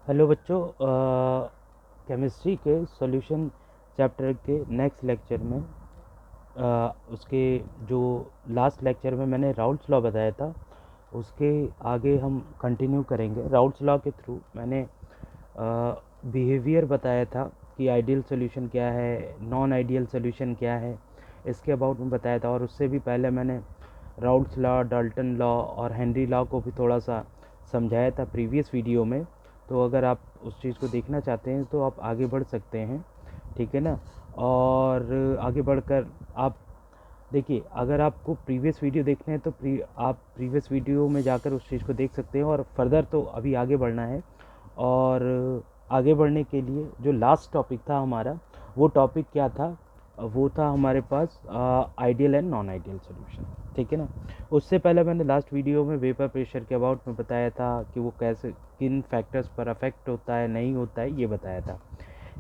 Hello बच्चों, chemistry के solution chapter के नेक्स्ट लेक्चर में उसके जो लास्ट लेक्चर में मैंने राउल्ट्स लॉ बताया था उसके आगे हम कंटिन्यू करेंगे। राउल्ट्स लॉ के थ्रू मैंने बिहेवियर बताया था कि आइडियल सॉल्यूशन क्या है, नॉन आइडियल सॉल्यूशन क्या है, इसके अबाउट में बताया था। और उससे भी पहले मैंने राउल्ट्स लॉ, डाल्टन लॉ और हेनरी लॉ को भी थोड़ा सा समझाया था प्रीवियस वीडियो में। तो अगर आप उस चीज़ को देखना चाहते हैं तो आप आगे बढ़ सकते हैं, ठीक है ना। और आगे बढ़कर आप देखिए, अगर आपको प्रीवियस वीडियो देखने हैं तो आप प्रीवियस वीडियो में जाकर उस चीज़ को देख सकते हैं। और फर्दर तो अभी आगे बढ़ना है। और आगे बढ़ने के लिए जो लास्ट टॉपिक था हमारा, वो टॉपिक क्या था? वो था हमारे पास ideal and non ideal solution, ठीक है ना। उससे पहले मैंने लास्ट वीडियो में वेपर प्रेशर के अबाउट में बताया था कि वो कैसे, किन फैक्टर्स पर अफेक्ट होता है, नहीं होता है, ये बताया था,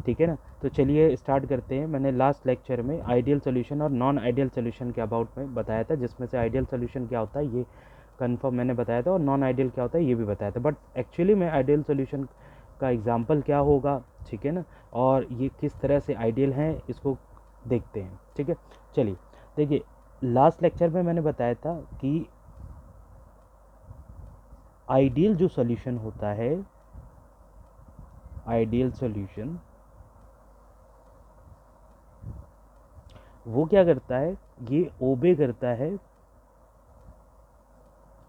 ठीक है ना। तो चलिए स्टार्ट करते हैं। मैंने लास्ट लेक्चर में आइडियल सॉल्यूशन और नॉन आइडियल सॉल्यूशन के अबाउट में बताया था, जिसमें से आइडियल सॉल्यूशन क्या होता है ये कंफर्म मैंने बताया था, और नॉन आइडियल क्या होता है ये भी बताया था। बट एक्चुअली में आइडियल सॉल्यूशन का एग्जांपल क्या होगा, ठीक है ना, और ये किस तरह से आइडियल हैं इसको देखते हैं, ठीक है। चलिए देखिए, लास्ट लेक्चर में मैंने बताया था कि आइडियल जो सॉल्यूशन होता है, आइडियल सॉल्यूशन वो क्या करता है, ये ओबे करता है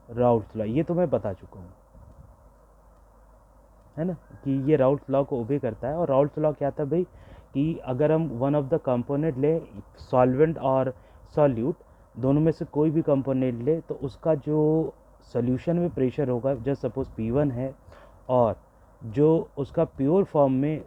राउल्ट्स लॉ। ये तो मैं बता चुका हूँ, है ना, कि ये राउल्ट्स लॉ को ओबे करता है। और राउल्ट्स लॉ क्या था भाई, कि अगर हम वन ऑफ द कंपोनेंट ले, सॉल्वेंट और सॉल्यूट, दोनों में से कोई भी कंपोनेंट ले, तो उसका जो सॉल्यूशन में प्रेशर होगा, जस्ट सपोज P1 है, और जो उसका प्योर फॉर्म में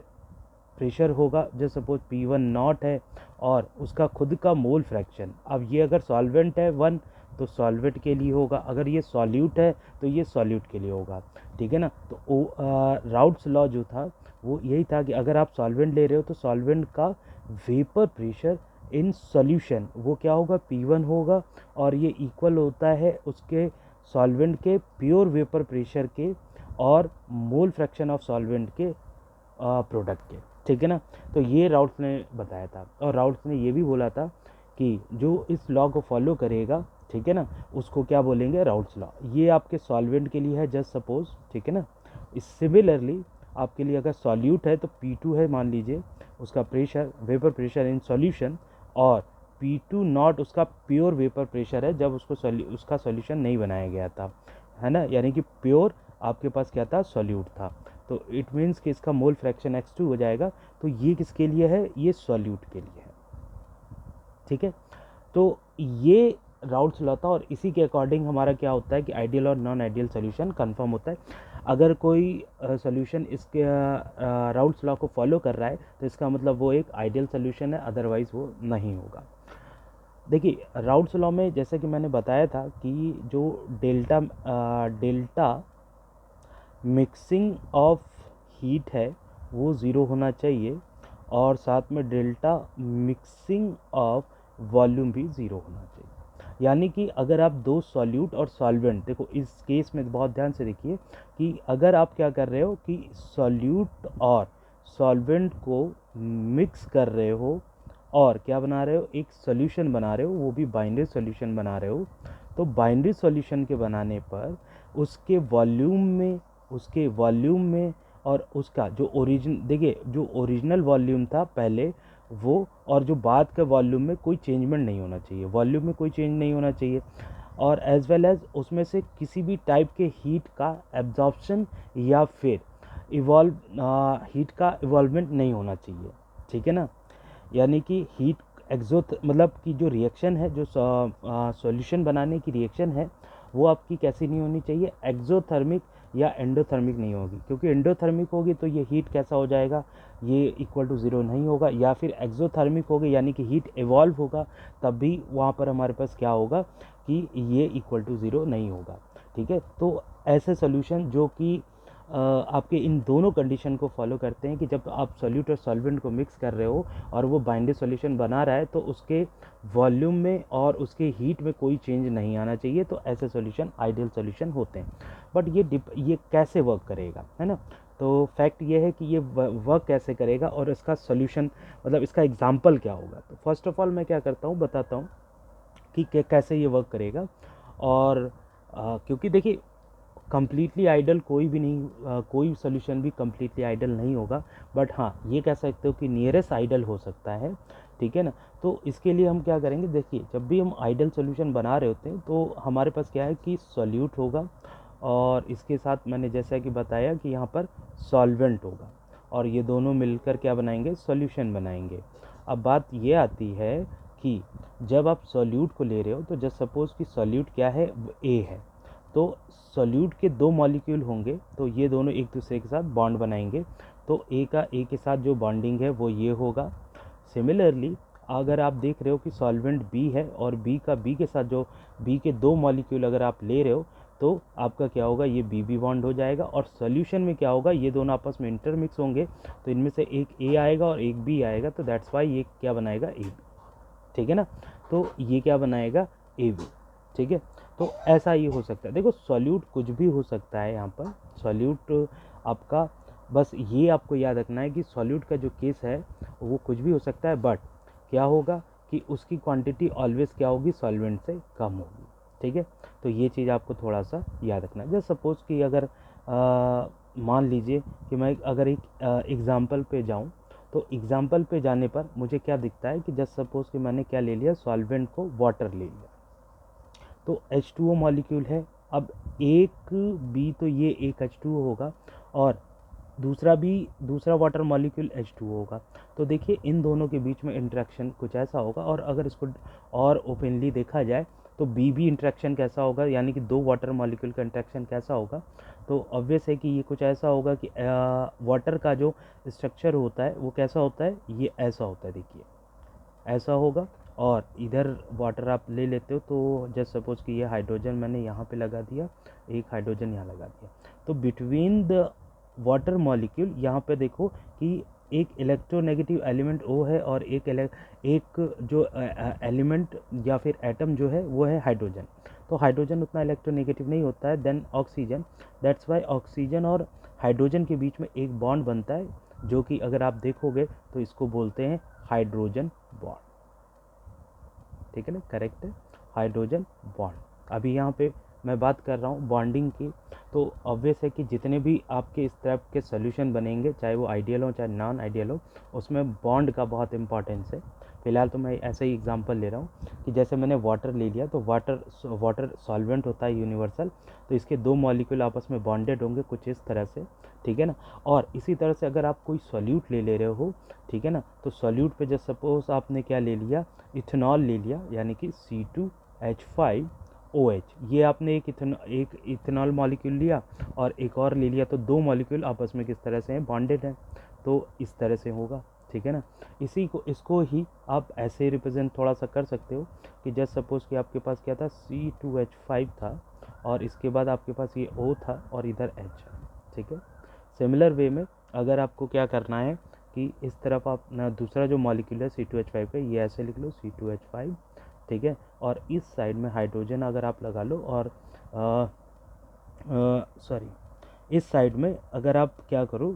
प्रेशर होगा, जस्ट सपोज P1 नॉट है, और उसका खुद का मोल फ्रैक्शन, अब ये अगर सॉल्वेंट है 1 तो सॉल्वेंट के लिए होगा, अगर ये सॉल्यूट है तो ये सॉल्यूट के लिए होगा, ठीक है ना। तो राउल्ट्स लॉ जो था वो यही था कि अगर आप सॉल्वेंट ले रहे हो तो सॉल्वेंट का वेपर प्रेशर इन सॉल्यूशन वो क्या होगा, P1 होगा, और ये इक्वल होता है उसके सॉल्वेंट के प्योर वेपर प्रेशर के और मोल फ्रैक्शन ऑफ सॉल्वेंट के प्रोडक्ट के, ठीक है ना। तो ये राउल्ट्स ने बताया था, और राउल्ट्स ने ये भी बोला था कि जो इस लॉ को फॉलो करेगा, ठीक है ना, उसको क्या बोलेंगे, राउल्ट्स लॉ। ये आपके सॉल्वेंट के लिए है, जस्ट सपोज, ठीक है ना। सिमिलरली आपके लिए अगर सॉल्यूट है तो P2 है, मान लीजिए उसका pressure, vapour pressure in solution, और P2 नॉट उसका प्योर वेपर प्रेशर है जब उसका सॉल्यूशन नहीं बनाया गया था, है ना, यानी कि प्योर आपके पास क्या था, सॉल्यूट था। तो इट मीन्स कि इसका मोल फ्रैक्शन x2 हो जाएगा। तो ये किसके लिए है, ये सॉल्यूट के लिए है, ठीक है। तो ये राउल्ट्स लॉ था, और इसी के अकॉर्डिंग हमारा क्या होता है कि आइडियल और नॉन आइडियल सॉल्यूशन कंफर्म होता है। अगर कोई सॉल्यूशन इसके राउल्ट्स लॉ को फॉलो कर रहा है तो इसका मतलब वो एक आइडियल सॉल्यूशन है, अदरवाइज वो नहीं होगा। देखिए, राउल्ट्स लॉ में जैसे कि मैंने बताया था कि जो डेल्टा मिक्सिंग ऑफ हीट है वो ज़ीरो होना चाहिए, और साथ में डेल्टा मिक्सिंग ऑफ वॉल्यूम भी ज़ीरो होना चाहिए। यानी कि अगर आप दो सॉल्यूट और सॉल्वेंट, देखो इस केस में बहुत ध्यान से देखिए कि अगर आप क्या कर रहे हो कि सॉल्यूट और सॉल्वेंट को मिक्स कर रहे हो और क्या बना रहे हो, एक सॉल्यूशन बना रहे हो, वो भी बाइनरी सॉल्यूशन बना रहे हो। तो बाइनरी सॉल्यूशन के बनाने पर उसके वॉल्यूम में और उसका जो देखिए जो ओरिजिनल वॉल्यूम था पहले वो, और जो बाद के वॉल्यूम में कोई चेंजमेंट नहीं होना चाहिए, वॉल्यूम में कोई चेंज नहीं होना चाहिए, और एज वेल एज उसमें से किसी भी टाइप के हीट का एब्जॉर्प्शन या फिर इवॉल्व हीट का इवॉल्वमेंट नहीं होना चाहिए, ठीक है ना। यानी कि हीट मतलब कि जो रिएक्शन है, जो सॉल्यूशन बनाने की रिएक्शन है, वो आपकी कैसी नहीं होनी चाहिए, एक्सोथर्मिक या एंडोथर्मिक नहीं होगी। क्योंकि एंडोथर्मिक होगी तो ये हीट कैसा हो जाएगा, ये इक्वल टू ज़ीरो नहीं होगा, या फिर एक्सोथर्मिक होगी यानी कि हीट इवॉल्व होगा, तब भी वहाँ पर हमारे पास क्या होगा कि ये इक्वल टू ज़ीरो नहीं होगा, ठीक है। तो ऐसे सॉल्यूशन जो कि आपके इन दोनों कंडीशन को फॉलो करते हैं कि जब आप सॉल्यूट और सॉल्वेंट को मिक्स कर रहे हो और वो बाइंडरी सॉल्यूशन बना रहा है तो उसके वॉल्यूम में और उसके हीट में कोई चेंज नहीं आना चाहिए, तो ऐसे सॉल्यूशन आइडियल सॉल्यूशन होते हैं। बट ये कैसे वर्क करेगा, है ना। तो फैक्ट ये है कि ये वर्क कैसे करेगा और इसका सोल्यूशन मतलब इसका एग्जाम्पल क्या होगा। तो फर्स्ट ऑफ ऑल मैं क्या करता हूँ, बताता हूँ कि कैसे ये वर्क करेगा। और क्योंकि देखिए कंप्लीटली आइडल कोई भी नहीं, कोई सोल्यूशन भी कंप्लीटली आइडल नहीं होगा, बट हाँ ये कह सकते हो कि नियरेस्ट आइडल हो सकता है, ठीक है ना। तो इसके लिए हम क्या करेंगे, देखिए जब भी हम आइडल सोल्यूशन बना रहे होते हैं तो हमारे पास क्या है कि सॉल्यूट होगा, और इसके साथ मैंने जैसा कि बताया कि यहाँ पर सॉल्वेंट होगा, और ये दोनों मिलकर क्या बनाएंगे, सॉल्यूशन बनाएंगे। अब बात ये आती है कि जब आप सॉल्यूट को ले रहे हो तो जस्ट सपोज कि सॉल्यूट क्या है, ए है, तो सॉल्यूट के दो मॉलिक्यूल होंगे, तो ये दोनों एक दूसरे के साथ बॉन्ड बनाएंगे, तो ए का ए के साथ जो बॉन्डिंग है वो ये होगा। सिमिलरली अगर आप देख रहे हो कि सॉल्वेंट बी है और बी का बी के साथ जो बी के दो मॉलिक्यूल अगर आप ले रहे हो तो आपका क्या होगा, ये बी बी बॉन्ड हो जाएगा, और सॉल्यूशन में क्या होगा, ये दोनों आपस में इंटरमिक्स होंगे, तो इनमें से एक ए आएगा और एक बी आएगा, तो दैट्स वाई ये क्या बनाएगा, ए बी, ठीक है ना। तो ये क्या बनाएगा, ए बी, ठीक है। तो ऐसा ये हो सकता है, देखो सॉल्यूट कुछ भी हो सकता है यहाँ पर, सॉल्यूट आपका, बस ये आपको याद रखना है कि सॉल्यूट का जो केस है वो कुछ भी हो सकता है, बट क्या होगा कि उसकी क्वांटिटी ऑलवेज क्या होगी, सॉल्वेंट से कम होगी, ठीक है। तो ये चीज़ आपको थोड़ा सा याद रखना है। जैसे सपोज कि अगर मान लीजिए कि मैं अगर एक एग्ज़ाम्पल पे जाऊँ, तो एग्ज़ाम्पल पे जाने पर मुझे क्या दिखता है कि जस्ट सपोज कि मैंने क्या ले लिया, सॉल्वेंट को वाटर ले लिया, तो H2O मॉलिक्यूल है। अब एक बी तो ये एक H2O होगा, और दूसरा वाटर मॉलिक्यूल H2O होगा। तो देखिए इन दोनों के बीच में इंटरेक्शन कुछ ऐसा होगा, और अगर इसको और ओपनली देखा जाए तो बी भी इंटरेक्शन कैसा होगा, यानी कि दो वाटर मॉलिक्यूल का इंटरेक्शन कैसा होगा, तो ऑब्वियस है कि ये कुछ ऐसा होगा कि वाटर का जो स्ट्रक्चर होता है वो कैसा होता है, ये ऐसा होता है, देखिए ऐसा होगा। और इधर वाटर आप ले लेते हो, तो जस्ट सपोज कि ये हाइड्रोजन मैंने यहाँ पे लगा दिया, एक हाइड्रोजन यहाँ लगा दिया, तो बिटवीन द वाटर मॉलिक्यूल यहाँ पे देखो कि एक इलेक्ट्रोनेगेटिव एलिमेंट ओ है, और एक जो एलिमेंट या फिर एटम जो है वो है हाइड्रोजन। तो हाइड्रोजन उतना इलेक्ट्रोनेगेटिव नहीं होता है then oxygen, that's why oxygen और हाइड्रोजन के बीच में एक बॉन्ड बनता है, जो कि अगर आप देखोगे तो इसको बोलते हैं हाइड्रोजन बॉन्ड, ठीक है ना, करेक्ट है, हाइड्रोजन बॉन्ड। अभी यहाँ पे मैं बात कर रहा हूँ बॉन्डिंग की, तो ऑब्वियस है कि जितने भी आपके इस टाइप के सोल्यूशन बनेंगे, चाहे वो आइडियल हो चाहे नॉन आइडियल हो, उसमें बॉन्ड का बहुत इंपॉर्टेंस है। फिलहाल तो मैं ऐसे ही एग्जांपल ले रहा हूँ कि जैसे मैंने वाटर ले लिया, तो वाटर सॉल्वेंट होता है यूनिवर्सल, तो इसके दो मॉलिक्यूल आपस में बॉन्डेड होंगे कुछ इस तरह से, ठीक है ना। और इसी तरह से अगर आप कोई सॉल्यूट ले रहे हो, ठीक है ना, तो सॉल्यूट पे जैसे सपोज आपने क्या ले लिया, इथेनॉल ले लिया, यानी कि C2H5OH, ये आपने एक इथेनॉल मॉलिक्यूल लिया और एक और ले लिया, तो दो मॉलिक्यूल आपस में किस तरह से हैं, बॉन्डेड हैं, तो इस तरह से होगा, ठीक है ना। इसको ही आप ऐसे रिप्रेजेंट थोड़ा सा कर सकते हो कि जस्ट सपोज कि आपके पास क्या था, C2H5 था, और इसके बाद आपके पास ये O था और इधर H है, ठीक है। सिमिलर वे में अगर आपको क्या करना है कि इस तरफ आप ना दूसरा जो मॉलिक्यूल है C2H5 का, ये ऐसे लिख लो C2H5, ठीक है, और इस साइड में हाइड्रोजन अगर आप लगा लो, और सॉरी इस साइड में अगर आप क्या करो,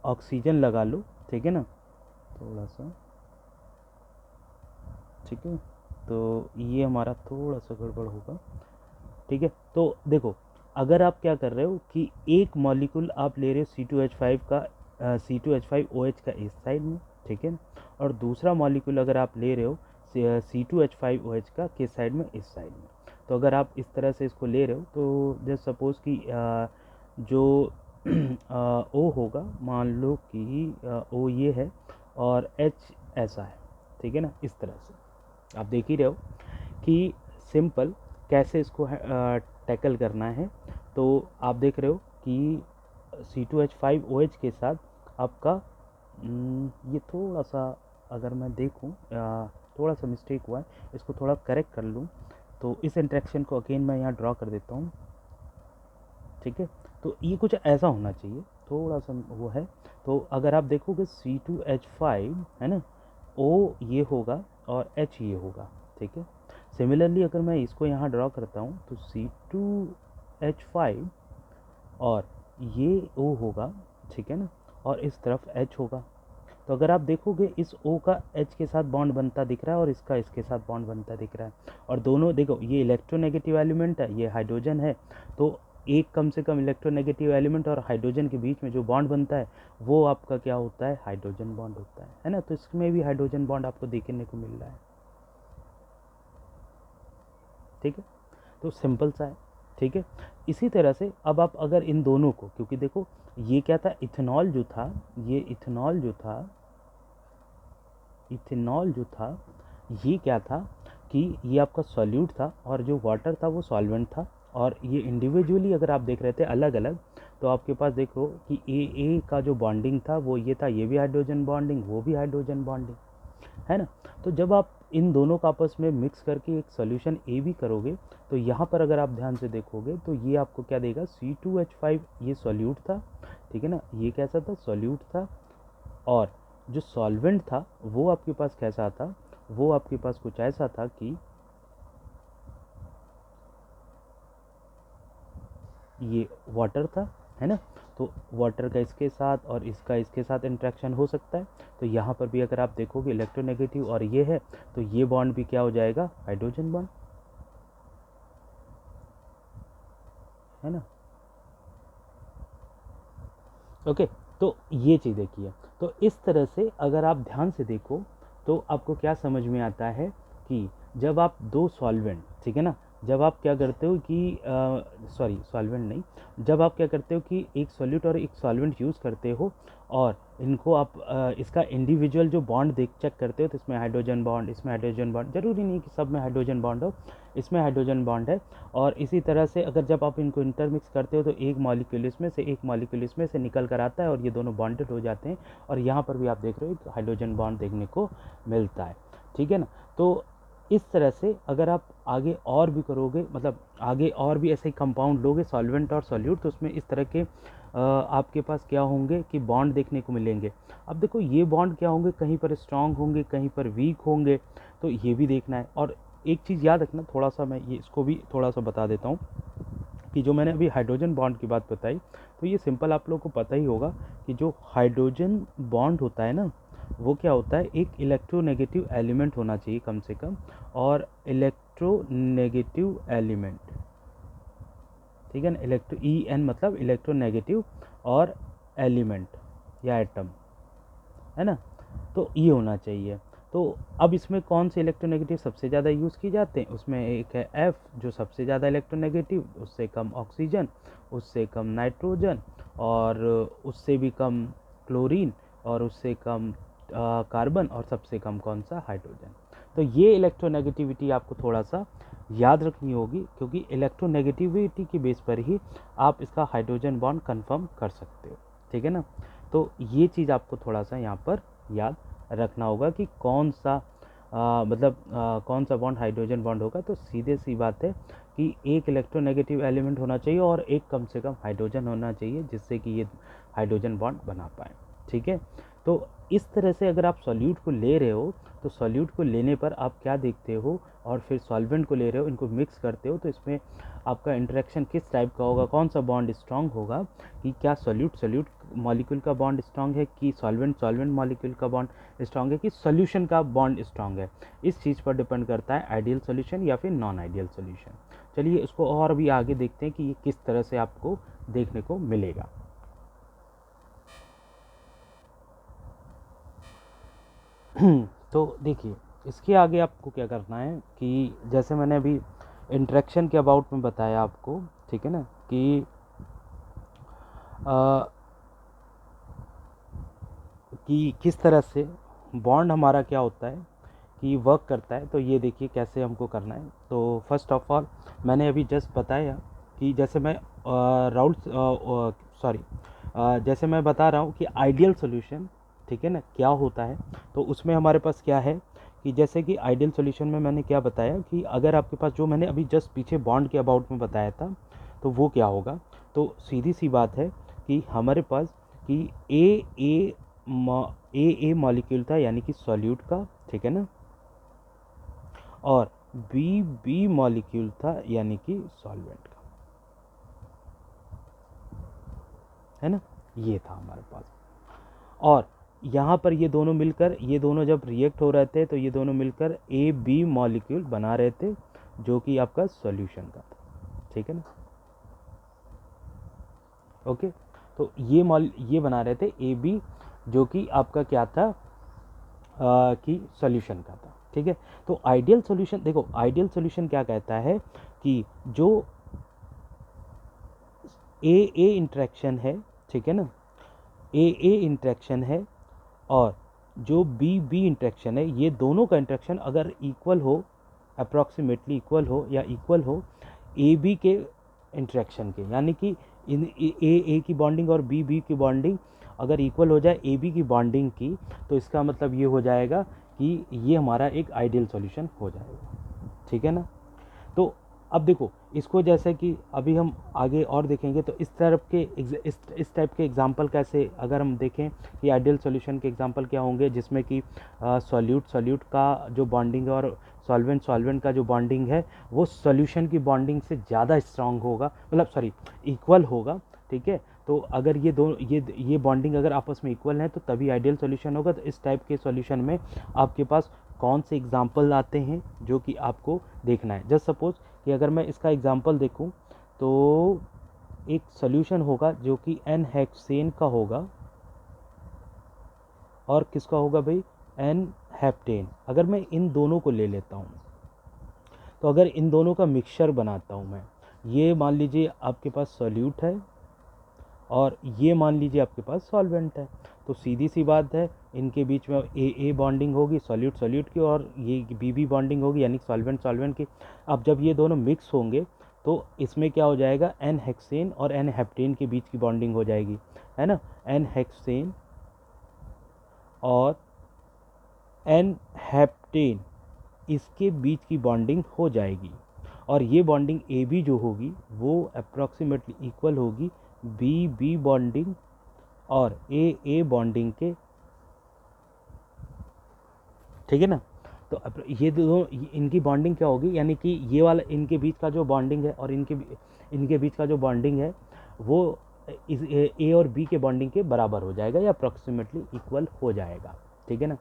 ऑक्सीजन लगा लो, ठीक है ना, थोड़ा सा, ठीक है, तो ये हमारा थोड़ा सा गड़बड़ होगा, ठीक है। तो देखो अगर आप क्या कर रहे हो कि एक मॉलिक्यूल आप ले रहे हो C2H5 का, C2H5OH का इस साइड में, ठीक है ना, और दूसरा मॉलिक्यूल अगर आप ले रहे हो C2H5OH का किस साइड में, इस साइड में। तो अगर आप इस तरह से इसको ले रहे हो तो जस्ट सपोज कि जो O होगा, मान लो कि O ये है और H ऐसा है, ठीक है ना, इस तरह से आप देख ही रहे हो कि सिंपल कैसे इसको टैकल करना है। तो आप देख रहे हो कि C2H5OH के साथ आपका ये थोड़ा सा, अगर मैं देखूं थोड़ा सा मिस्टेक हुआ है, इसको थोड़ा करेक्ट कर लूं, तो इस इंटरेक्शन को अगेन मैं यहाँ ड्रॉ कर देता हूँ, ठीक है। तो ये कुछ ऐसा होना चाहिए, थोड़ा सा वो है। तो अगर आप देखोगे C2H5 है ना, O ये होगा और H ये होगा, ठीक है। सिमिलरली अगर मैं इसको यहाँ ड्रॉ करता हूँ तो C2H5 और ये O होगा, ठीक है ना, और इस तरफ H होगा। तो अगर आप देखोगे इस O का H के साथ बॉन्ड बनता दिख रहा है और इसका इसके साथ बॉन्ड बनता दिख रहा है, और दोनों देखो ये इलेक्ट्रोनेगेटिव एलिमेंट है, ये हाइड्रोजन है, तो एक कम से कम इलेक्ट्रोनेगेटिव एलिमेंट और हाइड्रोजन के बीच में जो बॉन्ड बनता है वो आपका क्या होता है, हाइड्रोजन बॉन्ड होता है ना। तो इसमें भी हाइड्रोजन बॉन्ड आपको देखने को मिल रहा है, ठीक है, तो सिंपल सा है, ठीक है। इसी तरह से अब आप अगर इन दोनों को, क्योंकि देखो ये क्या था, इथेनॉल जो था, ये इथेनॉल जो था, इथेनॉल जो था ये क्या था कि ये आपका सॉल्यूट था और जो वाटर था वो सॉल्वेंट था, और ये इंडिविजुअली अगर आप देख रहे थे अलग अलग, तो आपके पास देखो कि ए का जो बॉन्डिंग था वो ये था, ये भी हाइड्रोजन बॉन्डिंग, वो भी हाइड्रोजन बॉन्डिंग, है ना। तो जब आप इन दोनों का आपस में मिक्स करके एक सॉल्यूशन ए भी करोगे, तो यहाँ पर अगर आप ध्यान से देखोगे तो ये आपको क्या देगा, C2H5, ये सॉल्यूट था, ठीक है ना, ये कैसा था, सॉल्यूट था, और जो सॉल्वेंट था वो आपके पास कैसा था, वो आपके पास कुछ ऐसा था कि ये वाटर था, है ना। तो वाटर का इसके साथ और इसका इसके साथ इंट्रैक्शन हो सकता है, तो यहाँ पर भी अगर आप देखोगे इलेक्ट्रोनेगेटिव और ये है, तो ये बॉन्ड भी क्या हो जाएगा, हाइड्रोजन बॉन्ड, है ना। ओके, तो ये चीज़ देखिए, तो इस तरह से अगर आप ध्यान से देखो तो आपको क्या समझ में आता है कि जब आप दो सॉल्वेंट, ठीक है ना, जब आप क्या करते हो कि सॉरी सॉल्वेंट नहीं, जब आप क्या करते हो कि एक सॉल्यूट और एक सॉल्वेंट यूज़ करते हो और इनको आप इसका इंडिविजुअल जो बॉन्ड देख चेक करते हो, तो इसमें हाइड्रोजन बॉन्ड, इसमें हाइड्रोजन बॉन्ड, जरूरी नहीं कि सब में हाइड्रोजन बॉन्ड हो, इसमें हाइड्रोजन बॉन्ड है, और इसी तरह से अगर जब आप इनको इंटरमिक्स करते हो तो एक मॉलिक्यूल इसमें से एक मॉलिक्यूल इसमें से निकल कर आता है और ये दोनों बॉन्डेड हो जाते हैं, और यहाँ पर भी आप देख रहे हो हाइड्रोजन बॉन्ड देखने को मिलता है, ठीक है ना। तो इस तरह से अगर आप आगे और भी करोगे, मतलब आगे और भी ऐसे कंपाउंड लोगे सॉल्वेंट और सॉल्यूट, तो उसमें इस तरह के आपके पास क्या होंगे कि बॉन्ड देखने को मिलेंगे। अब देखो ये बॉन्ड क्या होंगे, कहीं पर स्ट्रांग होंगे, कहीं पर वीक होंगे, तो ये भी देखना है। और एक चीज़ याद रखना, थोड़ा सा मैं ये इसको भी थोड़ा सा बता देता हूँ कि जो मैंने अभी हाइड्रोजन बॉन्ड की बात बताई, तो ये सिंपल आप लोगों को पता ही होगा कि जो हाइड्रोजन बॉन्ड होता है ना, वो क्या होता है, एक इलेक्ट्रोनेगेटिव एलिमेंट होना चाहिए कम से कम, और इलेक्ट्रोनेगेटिव एलिमेंट, ठीक है ना, इलेक्ट्रो EN मतलब इलेक्ट्रोनेगेटिव, और एलिमेंट या एटम, है ना, तो ये होना चाहिए। तो अब इसमें कौन से इलेक्ट्रोनेगेटिव सबसे ज़्यादा यूज़ किए जाते हैं, उसमें एक है F जो सबसे ज़्यादा इलेक्ट्रोनेगेटिव, उससे कम ऑक्सीजन, उससे कम नाइट्रोजन, और उससे भी कम क्लोरीन, और उससे कम कार्बन, और सबसे कम कौन सा, हाइड्रोजन। तो ये इलेक्ट्रोनेगेटिविटी आपको थोड़ा सा याद रखनी होगी, क्योंकि इलेक्ट्रोनेगेटिविटी के बेस पर ही आप इसका हाइड्रोजन बॉन्ड कंफर्म कर सकते हो, ठीक है ना। तो ये चीज़ आपको थोड़ा सा यहाँ पर याद रखना होगा कि कौन सा कौन सा बॉन्ड हाइड्रोजन बॉन्ड होगा। तो सीधे सी बात है कि एक इलेक्ट्रोनेगेटिव एलिमेंट होना चाहिए और एक कम से कम हाइड्रोजन होना चाहिए, जिससे कि ये हाइड्रोजन बॉन्ड बना पाए, ठीक है। तो इस तरह से अगर आप सॉल्यूट को ले रहे हो, तो सॉल्यूट को लेने पर आप क्या देखते हो, और फिर सॉल्वेंट को ले रहे हो, इनको मिक्स करते हो, तो इसमें आपका इंटरेक्शन किस टाइप का होगा, कौन सा बॉन्ड स्ट्रांग होगा, कि क्या सॉल्यूट सॉल्यूट मॉलिक्यूल का बॉन्ड स्ट्रांग है, कि सॉल्वेंट सॉल्वेंट मॉलिक्यूल का बॉन्ड स्ट्रांग है, कि सॉल्यूशन का बॉन्ड स्ट्रांग है। इस चीज़ पर डिपेंड करता है आइडियल सॉल्यूशन या फिर नॉन आइडियल सॉल्यूशन। चलिए इसको और भी आगे देखते हैं कि ये किस तरह से आपको देखने को मिलेगा। तो देखिए इसके आगे आपको क्या करना है कि जैसे मैंने अभी इंटरेक्शन के अबाउट में बताया आपको, ठीक है ना, कि आ, कि किस तरह से बॉन्ड हमारा क्या होता है कि वर्क करता है। तो ये देखिए कैसे हमको करना है। तो फर्स्ट ऑफ ऑल मैंने अभी जस्ट बताया कि जैसे मैं सॉरी जैसे मैं बता रहा हूँ कि आइडियल सॉल्यूशन, ठीक है ना, क्या होता है। तो उसमें हमारे पास क्या है कि जैसे कि आइडियल सॉल्यूशन में मैंने क्या बताया कि अगर आपके पास जो मैंने अभी जस्ट पीछे बॉन्ड के अबाउट में बताया था, तो वो क्या होगा। तो सीधी सी बात है कि हमारे पास कि ए मॉलिक्यूल था यानी कि सॉल्यूट का, ठीक है ना, और बी मॉलिक्यूल था यानी कि सॉल्वेंट का। है ना, ये था हमारे पास। और यहाँ पर ये दोनों मिलकर, ये दोनों जब रिएक्ट हो रहे थे तो ये दोनों मिलकर ए बी मॉलिक्यूल बना रहे थे, जो कि आपका सॉल्यूशन का था, ठीक है ना। ओके, तो ये बना रहे थे ए बी, जो कि आपका क्या था कि सॉल्यूशन का था, ठीक है। तो आइडियल सॉल्यूशन, देखो आइडियल सॉल्यूशन क्या कहता है कि जो ए इंटरेक्शन है, ठीक है ना, ए इंटरेक्शन है और जो बी इंटरेक्शन है, ये दोनों का इंटरेक्शन अगर इक्वल हो, अप्रॉक्सीमेटली इक्वल हो या इक्वल हो ए बी के इंटरेक्शन के, यानी कि इन ए की बॉन्डिंग और बी की बॉन्डिंग अगर इक्वल हो जाए ए बी की बॉन्डिंग की, तो इसका मतलब ये हो जाएगा कि ये हमारा एक आइडियल सॉल्यूशन हो जाएगा, ठीक है ना। तो अब देखो इसको, जैसे कि अभी हम आगे और देखेंगे, तो इस तरफ के इस टाइप के एग्जांपल कैसे अगर हम देखें कि आइडियल सॉल्यूशन के एग्जांपल क्या होंगे, जिसमें कि सॉल्यूट का जो बॉन्डिंग है और सॉल्वेंट का जो बॉन्डिंग है वो सॉल्यूशन की बॉन्डिंग से ज़्यादा स्ट्रांग होगा, मतलब सॉरी इक्वल होगा, ठीक है। तो अगर ये दोनों ये बॉन्डिंग अगर आपस में इक्वल है तो तभी आइडियल सॉल्यूशन होगा। तो इस टाइप के सॉल्यूशन में आपके पास कौन से एग्जांपल आते हैं जो कि आपको देखना है। जस्ट सपोज कि अगर मैं इसका एग्जांपल देखूं तो एक सॉल्यूशन होगा जो कि एन हेक्सेन का होगा और किसका होगा भाई, एन हेप्टेन। अगर मैं इन दोनों को ले लेता हूं, तो अगर इन दोनों का मिक्सचर बनाता हूं मैं, ये मान लीजिए आपके पास सॉल्यूट है और ये मान लीजिए आपके पास सॉल्वेंट है, तो सीधी सी बात है इनके बीच में ए बॉन्डिंग होगी सॉल्यूट की, और ये बी बॉन्डिंग होगी यानी सॉल्वेंट की। अब जब ये दोनों मिक्स होंगे तो इसमें क्या हो जाएगा, एन हेक्सेन और एन हेप्टेन के बीच की बॉन्डिंग हो जाएगी, है ना। एन हेक्सेन और एन हेप्टेन इसके बीच की बॉन्डिंग हो जाएगी, और ये बॉन्डिंग ए बी जो होगी वो अप्रॉक्सीमेटली इक्वल होगी बी बॉन्डिंग और ए बॉन्डिंग के, ठीक है ना। तो ये दोनों इनकी बॉन्डिंग क्या होगी, यानी कि ये वाला इनके बीच का जो बॉन्डिंग है और इनके बीच का जो बॉन्डिंग है वो इस ए और बी के बॉन्डिंग के बराबर हो जाएगा या अप्रॉक्सीमेटली इक्वल हो जाएगा, ठीक है ना।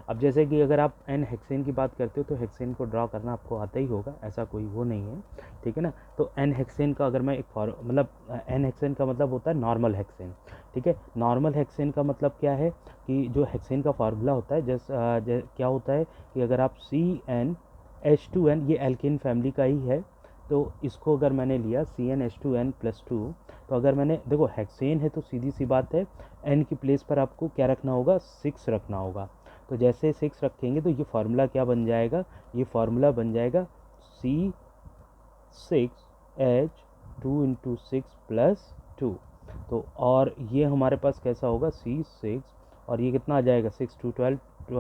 अब जैसे कि अगर आप एन हेक्सेन की बात करते हो तो हेक्सेन को ड्रा करना आपको आता ही होगा, ऐसा कोई वो नहीं है, ठीक है ना। तो एन हेक्सेन का अगर मैं एक मतलब एन हेक्सेन का मतलब होता है नॉर्मल हेक्सेन, ठीक है। नॉर्मल हेक्सेन का मतलब क्या है कि जो हेक्सेन का फार्मूला होता है क्या होता है कि अगर आप CnH2n, ये एल्केन फैमिली का ही है, तो इसको अगर मैंने लिया CnH2n+2, तो अगर मैंने देखो हेक्सेन है तो सीधी सी बात है एन की प्लेस पर आपको क्या रखना होगा, 6 रखना होगा। तो जैसे 6 रखेंगे तो ये फार्मूला क्या बन जाएगा, ये फार्मूला बन जाएगा C6H2 × 6 + 2। तो और ये हमारे पास कैसा होगा C6, और ये कितना आ जाएगा 6 × 2 = 12 ×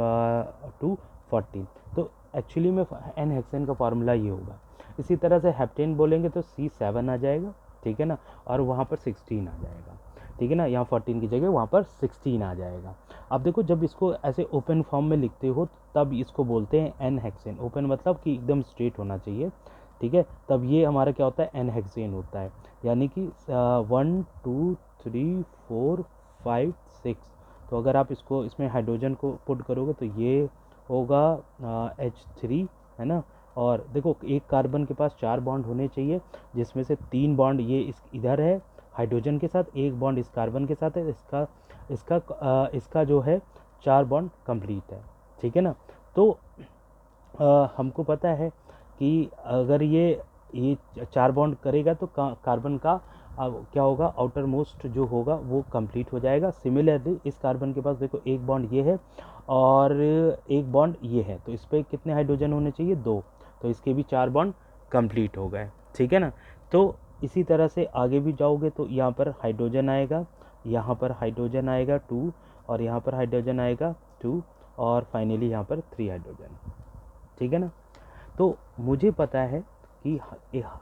2 = 14। तो एक्चुअली में एन हेक्सेन का फार्मूला ये होगा। इसी तरह से हेप्टेन बोलेंगे तो C7 आ जाएगा, ठीक है ना, और वहाँ पर 16 आ जाएगा, ठीक है ना। यहाँ 14 की जगह वहाँ पर 16 आ जाएगा। अब देखो जब इसको ऐसे ओपन फॉर्म में लिखते हो तब इसको बोलते हैं एन हेक्सेन। ओपन मतलब कि एकदम स्ट्रेट होना चाहिए, ठीक है। तब ये हमारा क्या होता है, एन हेक्सेन होता है, यानी कि 1 2 3 4 5 6। तो अगर आप इसको इसमें हाइड्रोजन को पुट करोगे तो ये होगा H3, है ना। और देखो एक कार्बन के पास 4 बॉन्ड होने चाहिए, जिसमें से 3 बॉन्ड ये इधर है हाइड्रोजन के साथ, एक बॉन्ड इस कार्बन के साथ है, इसका जो है 4 बॉन्ड कंप्लीट है, ठीक है ना। तो हमको पता है कि अगर ये 4 बॉन्ड करेगा तो कार्बन का क्या होगा, आउटर मोस्ट जो होगा वो कंप्लीट हो जाएगा। सिमिलरली इस कार्बन के पास देखो एक बॉन्ड ये है और एक बॉन्ड ये है, तो इस पर कितने हाइड्रोजन होने चाहिए, 2। तो इसके भी 4 बॉन्ड कंप्लीट हो गए, ठीक है ना। तो इसी तरह से आगे भी जाओगे तो यहाँ पर हाइड्रोजन आएगा, यहाँ पर हाइड्रोजन आएगा 2, और यहाँ पर हाइड्रोजन आएगा 2, और फाइनली यहाँ पर 3 हाइड्रोजन, ठीक है ना। तो मुझे पता है कि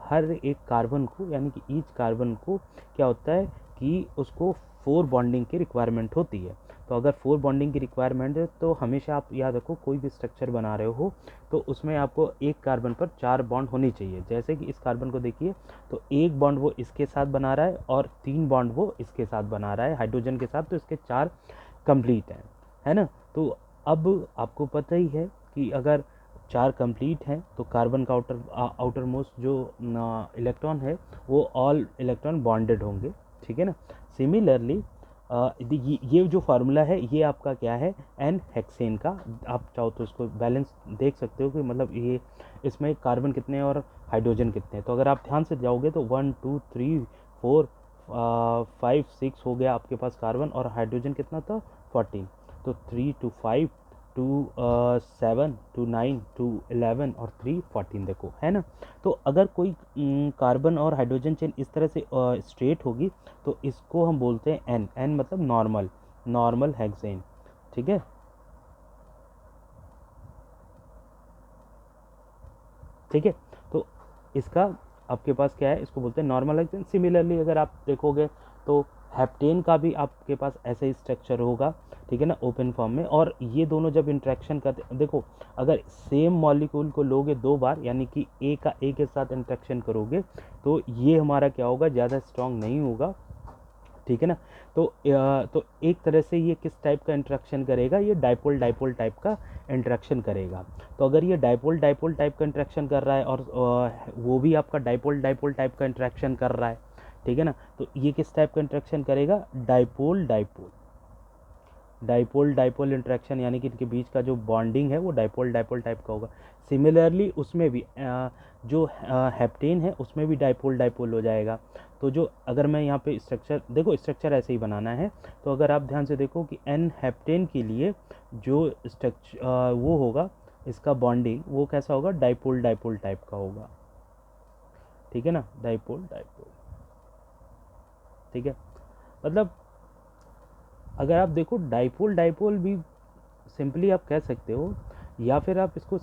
हर एक कार्बन को, यानी कि ईच कार्बन को क्या होता है कि उसको 4 बॉन्डिंग की रिक्वायरमेंट होती है। तो अगर 4 बॉन्डिंग की रिक्वायरमेंट है तो हमेशा आप याद रखो कोई भी स्ट्रक्चर बना रहे हो तो उसमें आपको एक कार्बन पर 4 बॉन्ड होनी चाहिए। जैसे कि इस कार्बन को देखिए तो एक बॉन्ड वो इसके साथ बना रहा है और 3 बॉन्ड वो इसके साथ बना रहा है हाइड्रोजन के साथ, तो इसके 4 कंप्लीट हैं, है ना। तो अब आपको पता ही है कि अगर 4 कंप्लीट हैं तो कार्बन का आउटर मोस्ट जो इलेक्ट्रॉन है वो ऑल इलेक्ट्रॉन बॉन्डेड होंगे, ठीक है ना। सिमिलरली ये जो फार्मूला है ये आपका क्या है, एन हेक्सेन का। आप चाहो तो इसको बैलेंस देख सकते हो कि मतलब ये इसमें कार्बन कितने हैं और हाइड्रोजन कितने हैं। तो अगर आप ध्यान से जाओगे तो 1 2 3 4 5 6 हो गया आपके पास कार्बन, और हाइड्रोजन कितना था 14। तो 3 to 5 2 7 2 9 2 11 और 3 14 देखो, है ना। तो अगर कोई कार्बन और हाइड्रोजन चेन इस तरह से स्ट्रेट होगी तो इसको हम बोलते हैं एन। एन मतलब नॉर्मल हेक्सेन, ठीक है। ठीक है, तो इसका आपके पास क्या है, इसको बोलते हैं नॉर्मल हेक्सेन। सिमिलरली अगर आप देखोगे तो हेप्टेन का भी आपके पास ऐसे ही स्ट्रक्चर होगा, ठीक है ना, ओपन फॉर्म में। और ये दोनों जब इंट्रैक्शन करते, देखो अगर सेम मॉलिक्यूल को लोगे 2 बार यानी कि ए का ए के साथ इंट्रैक्शन करोगे तो ये हमारा क्या होगा, ज़्यादा स्ट्रांग नहीं होगा, ठीक है ना। तो एक तरह से ये किस टाइप का इंट्रैक्शन करेगा, ये डाइपोल डाइपोल टाइप का इंट्रैक्शन करेगा। तो अगर ये डाइपोल डाइपोल टाइप का इंट्रैक्शन कर रहा है और वो भी आपका डाइपोल डाइपोल टाइप का इंट्रैक्शन कर रहा है, ठीक है ना, तो ये किस टाइप का इंट्रैक्शन करेगा, dipole dipole dipole dipole interaction, यानी कि इनके बीच का जो बॉन्डिंग है वो डाइपोल डाइपोल टाइप का होगा। सिमिलरली उसमें भी जो हेप्टेन है उसमें भी डाइपोल डाइपोल हो जाएगा। तो जो अगर मैं यहाँ पे स्ट्रक्चर देखो, स्ट्रक्चर ऐसे ही बनाना है, तो अगर आप ध्यान से देखो कि एन हेप्टेन के लिए जो स्ट्रक्चर वो होगा इसका बॉन्डिंग वो कैसा होगा, डाइपोल डाइपोल टाइप का होगा, ठीक है ना, डाइपोल डाइपोल, ठीक है। मतलब अगर आप देखो डाइपोल डाइपोल भी सिंपली आप कह सकते हो, या फिर आप इसको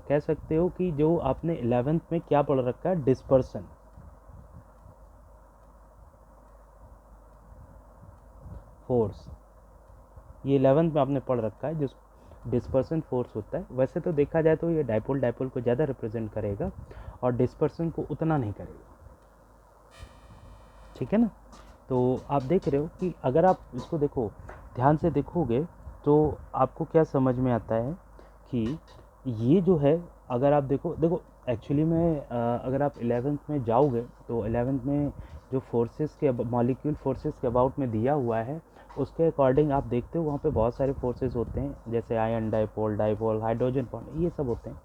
कह सकते हो कि जो आपने 11th में क्या पढ़ रखा है, डिस्पर्सन फोर्स, ये 11th में आपने पढ़ रखा है जो डिस्पर्सन फोर्स होता है। वैसे तो देखा जाए तो ये डाइपोल डाइपोल को ज़्यादा रिप्रेजेंट करेगा और डिस्पर्सन को उतना नहीं करेगा, ठीक है ना। तो आप देख रहे हो कि अगर आप इसको देखो ध्यान से देखोगे तो आपको क्या समझ में आता है कि ये जो है, अगर आप देखो एक्चुअली में अगर आप 11th में जाओगे तो 11th में जो फोर्सेस के मॉलिक्यूल फोर्सेस के अबाउट में दिया हुआ है उसके अकॉर्डिंग आप देखते हो वहाँ पे बहुत सारे फोर्सेस होते हैं, जैसे ion dipole dipole hydrogen bond, ये सब होते हैं।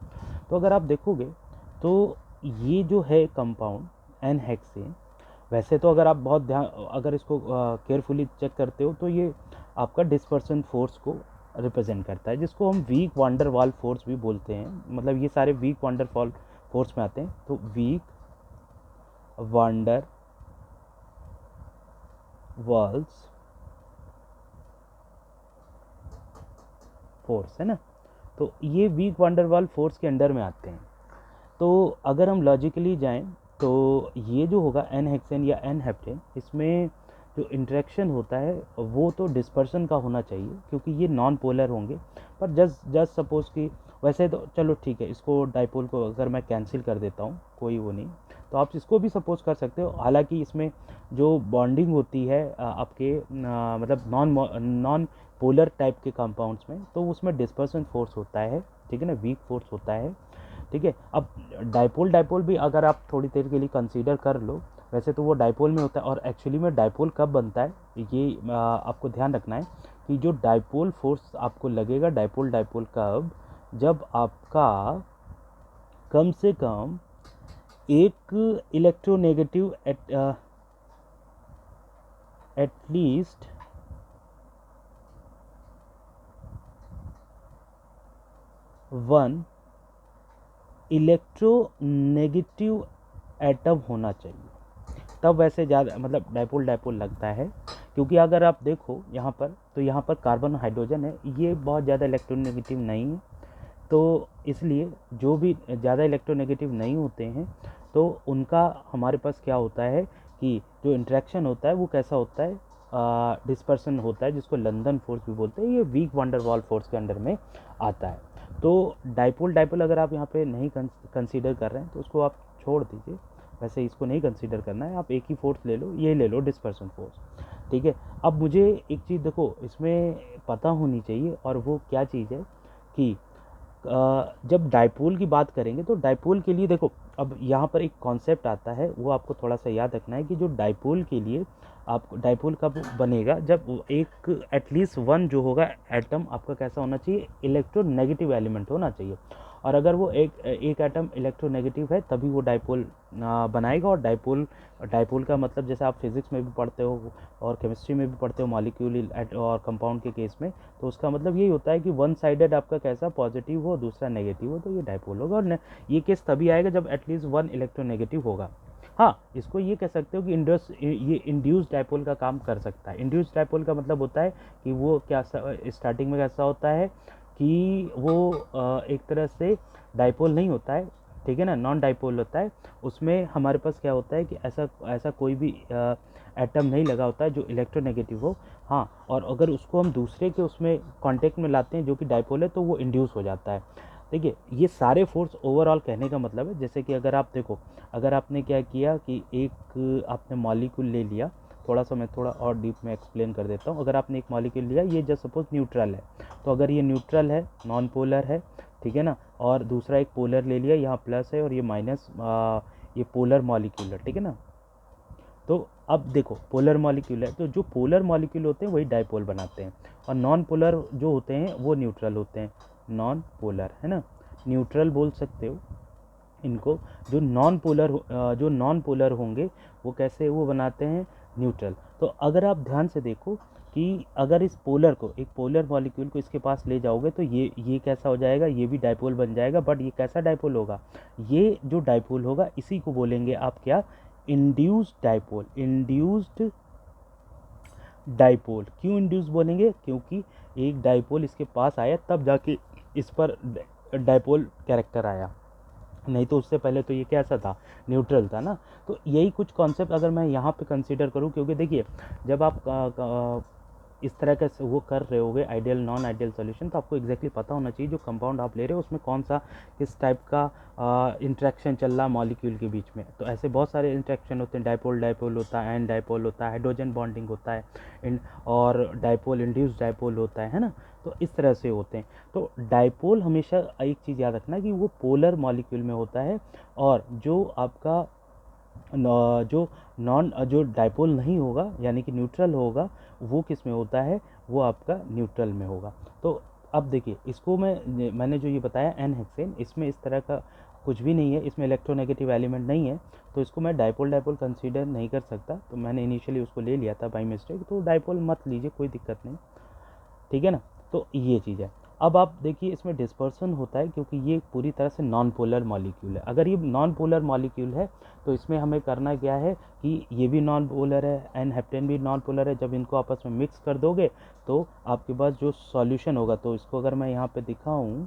तो अगर आप देखोगे तो ये जो है कंपाउंड एन हेक्सेन, वैसे तो अगर आप बहुत ध्यान अगर इसको केयरफुली चेक करते हो तो ये आपका डिस्पर्सन फोर्स को रिप्रेजेंट करता है, जिसको हम वीक वांडर वाल फोर्स भी बोलते हैं। मतलब ये सारे वीक वांडर वाल फोर्स में आते हैं। तो वीक वांडर वाल्स फोर्स है ना, तो ये वीक वांडर वाल फोर्स के अंडर में आते हैं। तो अगर हम लॉजिकली जाएं तो ये जो होगा एन हेक्सेन या एन हेप्टेन, इसमें जो इंटरेक्शन होता है वो तो डिस्पर्सन का होना चाहिए क्योंकि ये नॉन पोलर होंगे। पर जस्ट सपोज कि वैसे तो चलो ठीक है, इसको डाइपोल को अगर मैं कैंसिल कर देता हूँ कोई वो नहीं, तो आप इसको भी सपोज कर सकते हो। हालांकि इसमें जो बॉन्डिंग होती है आपके मतलब नॉन पोलर टाइप के कंपाउंड्स में, तो उसमें डिस्पर्सन फोर्स होता है, ठीक है ना, वीक फोर्स होता है, ठीक है। अब डाइपोल डाइपोल भी अगर आप थोड़ी देर के लिए कंसीडर कर लो, वैसे तो वो डाइपोल में होता है। और एक्चुअली में डाइपोल कब बनता है ये आपको ध्यान रखना है कि जो डाइपोल फोर्स आपको लगेगा डाइपोल डाइपोल कब, जब आपका कम से कम एक electronegative at least one electronegative atom होना चाहिए, तब वैसे ज़्यादा मतलब डाइपोल डाइपोल लगता है। क्योंकि अगर आप देखो यहाँ पर तो यहाँ पर कार्बन हाइड्रोजन है, ये बहुत ज़्यादा इलेक्ट्रोनेगेटिव नहीं है, तो इसलिए जो भी ज़्यादा इलेक्ट्रोनेगेटिव नहीं होते हैं तो उनका हमारे पास क्या होता है कि जो इंट्रैक्शन होता है वो कैसा होता है, डिस्पर्सन होता है, जिसको लंदन फोर्स भी बोलते हैं, ये वीक वान डेर वाल फोर्स के अंडर में आता है। तो डाइपोल डाइपोल अगर आप यहाँ पे नहीं कंसीडर कर रहे हैं तो उसको आप छोड़ दीजिए, वैसे इसको नहीं कंसीडर करना है, आप एक ही फोर्स ले लो, ये ले लो डिस्पर्सन फोर्स, ठीक है। अब मुझे एक चीज़ देखो इसमें पता होनी चाहिए, और वो क्या चीज़ है कि जब डाइपोल की बात करेंगे तो डाइपोल के लिए देखो, अब यहाँ पर एक कॉन्सेप्ट आता है, वो आपको थोड़ा सा याद रखना है कि जो डाइपोल के लिए आप डाइपोल कब बनेगा, जब एक एटलीस्ट वन जो होगा एटम आपका कैसा होना चाहिए, इलेक्ट्रोनेगेटिव एलिमेंट होना चाहिए। और अगर वो एक एटम इलेक्ट्रोनेगेटिव है तभी वो डाइपोल बनाएगा। और डाइपोल का मतलब जैसे आप फिजिक्स में भी पढ़ते हो और केमिस्ट्री में भी पढ़ते हो मॉलिक्यूल और कंपाउंड के केस में, तो उसका मतलब यही होता है कि वन साइडेड आपका कैसा पॉजिटिव हो दूसरा नेगेटिव हो, तो ये डाइपोल होगा। और ये केस तभी आएगा जब एटलीस्ट वन इलेक्ट्रोनेगेटिव होगा। हाँ, इसको ये कह सकते हो कि ये इंड्यूस डाइपोल का काम कर सकता है। इंड्यूस डाइपोल का मतलब होता है कि वो क्या स्टार्टिंग में कैसा होता है कि वो एक तरह से डाइपोल नहीं होता है, ठीक है ना, नॉन डाइपोल होता है। उसमें हमारे पास क्या होता है कि ऐसा कोई भी एटम नहीं लगा होता है जो इलेक्ट्रोनेगेटिव हो। हाँ, और अगर उसको हम दूसरे के उसमें कांटेक्ट में लाते हैं जो कि डाइपोल है, तो वो इंड्यूस हो जाता है। देखिए, ये सारे फोर्स ओवरऑल कहने का मतलब है, जैसे कि अगर आप देखो, अगर आपने क्या किया कि एक आपने मॉलिक्यूल ले लिया, मैं थोड़ा और डीप में एक्सप्लेन कर देता हूँ। अगर आपने एक मॉलिक्यूल लिया, ये जस्ट सपोज न्यूट्रल है, तो अगर ये न्यूट्रल है, नॉन पोलर है, ठीक है ना, और दूसरा एक पोलर ले लिया, यहाँ प्लस है और ये माइनस, ये पोलर मॉलिक्यूल है, ठीक है ना। तो अब देखो, पोलर मॉलिक्यूल है, तो जो पोलर मॉलिक्यूल होते हैं वही डाइपोल बनाते हैं, और नॉन पोलर जो होते हैं वो न्यूट्रल होते हैं, नॉन पोलर, है ना, न्यूट्रल बोल सकते हो इनको। जो नॉन पोलर होंगे वो कैसे वो बनाते हैं, न्यूट्रल। तो अगर आप ध्यान से देखो कि अगर इस पोलर को, एक पोलर मॉलिक्यूल को इसके पास ले जाओगे, तो ये कैसा हो जाएगा, ये भी डाइपोल बन जाएगा। बट ये कैसा डाइपोल होगा, ये जो डाइपोल होगा इसी को बोलेंगे आप क्या, इंड्यूस्ड डाइपोल। इंड्यूस्ड डाइपोल क्यों इंड्यूस बोलेंगे, क्योंकि एक डाइपोल इसके पास आया तब जाके इस पर डाइपोल कैरेक्टर आया, नहीं तो उससे पहले तो ये कैसा था, न्यूट्रल था ना। तो यही कुछ कॉन्सेप्ट अगर मैं यहाँ पे कंसीडर करूँ, क्योंकि देखिए जब आप इस तरह का वो कर रहे होगे आइडियल नॉन आइडियल सॉल्यूशन, तो आपको एग्जैक्टली पता होना चाहिए जो कंपाउंड आप ले रहे हो उसमें कौन सा किस टाइप का इंट्रैक्शन चल रहा मॉलिक्यूल के बीच में। तो ऐसे बहुत सारे इंट्रैक्शन होते हैं, डाइपोल डाइपोल होता है, एंड डाइपोल होता है, हाइड्रोजन बॉन्डिंग होता है, और डाइपोल इंड्यूस डाइपोल होता है ना। तो इस तरह से होते हैं। तो डाइपोल हमेशा एक चीज़ याद रखना कि वो पोलर मॉलिक्यूल में होता है, और जो आपका जो डाइपोल नहीं होगा यानी कि न्यूट्रल होगा, वो किस में होता है, वो आपका न्यूट्रल में होगा। तो अब देखिए, इसको मैंने जो ये बताया एन हेक्सेन, इसमें इस तरह का कुछ भी नहीं है, इसमें इलेक्ट्रोनेगेटिव एलिमेंट नहीं है, तो इसको मैं डाइपोल डाइपोल कंसीडर नहीं कर सकता। तो मैंने इनिशियली उसको ले लिया था बाई मिस्टेक, तो डाइपोल मत लीजिए, कोई दिक्कत नहीं, ठीक है ना। तो ये चीज़ है। अब आप देखिए इसमें डिस्पर्सन होता है क्योंकि ये पूरी तरह से नॉन पोलर मॉलिक्यूल है। अगर ये नॉन पोलर मॉलिक्यूल है तो इसमें हमें करना क्या है कि ये भी नॉन पोलर है एंड हेप्टेन भी नॉन पोलर है, जब इनको आपस में मिक्स कर दोगे तो आपके पास जो सॉल्यूशन होगा, तो इसको अगर मैं यहाँ पे दिखाऊं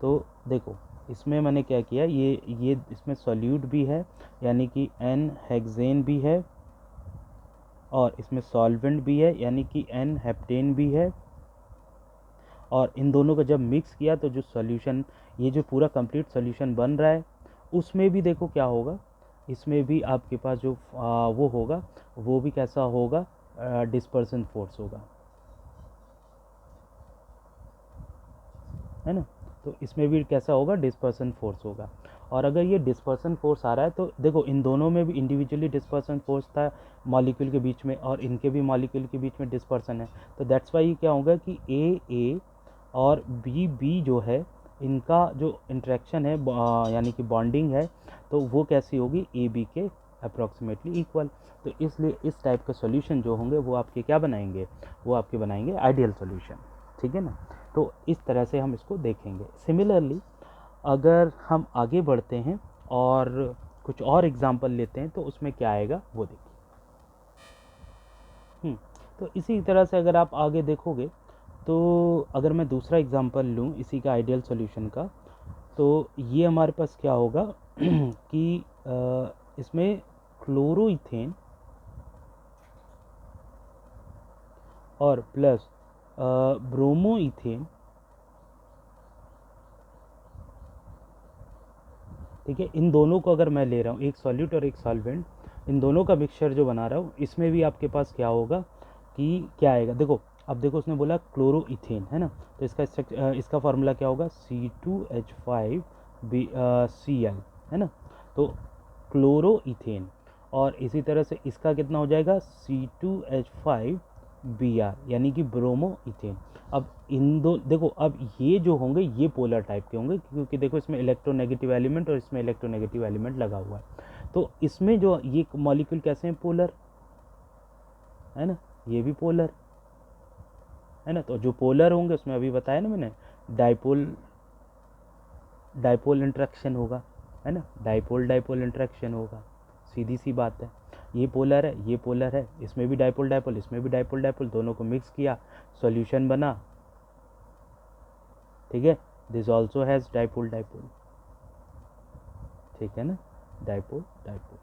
तो देखो, इसमें मैंने क्या किया, ये इसमें सॉल्यूट भी है यानी कि एन हेक्सेन भी है, और इसमें सॉल्वेंट भी है यानी कि एन हेप्टेन भी है, और इन दोनों को जब मिक्स किया तो जो सॉल्यूशन, ये जो पूरा कंप्लीट सॉल्यूशन बन रहा है, उसमें भी देखो क्या होगा, इसमें भी आपके पास जो वो होगा, वो भी कैसा होगा, डिस्पर्सन फोर्स होगा, है ना। तो इसमें भी कैसा होगा, डिस्पर्सन फोर्स होगा। और अगर ये डिस्पर्सन फोर्स आ रहा है तो देखो इन दोनों में भी इंडिविजुअली डिस्पर्सन फोर्स था मॉलिक्यूल के बीच में, और इनके भी मॉलिक्यूल के बीच में डिस्पर्सन है। तो दैट्स वाई क्या होगा कि ए और बी जो है, इनका जो इंट्रैक्शन है यानी कि बॉन्डिंग है, तो वो कैसी होगी, ए बी के अप्रॉक्सीमेटली इक्वल। तो इसलिए इस टाइप के सॉल्यूशन जो होंगे वो आपके क्या बनाएंगे, वो आपके बनाएंगे आइडियल सॉल्यूशन, ठीक है ना। तो इस तरह से हम इसको देखेंगे। सिमिलरली अगर हम आगे बढ़ते हैं और कुछ और एग्जांपल लेते हैं तो उसमें क्या आएगा वो देखिए। तो इसी तरह से अगर आप आगे देखोगे तो अगर मैं दूसरा एग्जांपल लूँ इसी का आइडियल सॉल्यूशन का, तो ये हमारे पास क्या होगा कि इसमें क्लोरोइथेन और प्लस ब्रोमो इथेन, ठीक है, इन दोनों को अगर मैं ले रहा हूँ, एक सॉल्यूट और एक सॉल्वेंट, इन दोनों का मिक्सचर जो बना रहा हूँ, इसमें भी आपके पास क्या होगा कि क्या आएगा, देखो अब देखो उसने बोला क्लोरो इथेन, है ना, तो इसका फार्मूला क्या होगा, C2H5 Cl, है ना, तो क्लोरो इथेन, और इसी तरह से इसका कितना हो जाएगा C2H5 Br, यानी कि ब्रोमो इथेन। अब इन दो देखो, अब ये जो होंगे ये पोलर टाइप के होंगे, क्योंकि देखो इसमें इलेक्ट्रोनेगेटिव एलिमेंट और इसमें इलेक्ट्रोनेगेटिव एलिमेंट लगा हुआ है, तो इसमें जो ये मॉलिक्यूल कैसे हैं, पोलर, है ना, ये भी पोलर है ना, तो जो पोलर होंगे उसमें अभी बताया ना मैंने, डाइपोल डाइपोल इंट्रैक्शन होगा, है ना, डाइपोल डाइपोल इंट्रैक्शन होगा, सीधी सी बात है, ये पोलर है ये पोलर है, इसमें भी डाइपोल डाइपोल इसमें भी डाइपोल डाइपोल, दोनों को मिक्स किया, सॉल्यूशन बना, ठीक है, this also has dipole dipole, ठीक है ना, डाइपोल डाइपोल।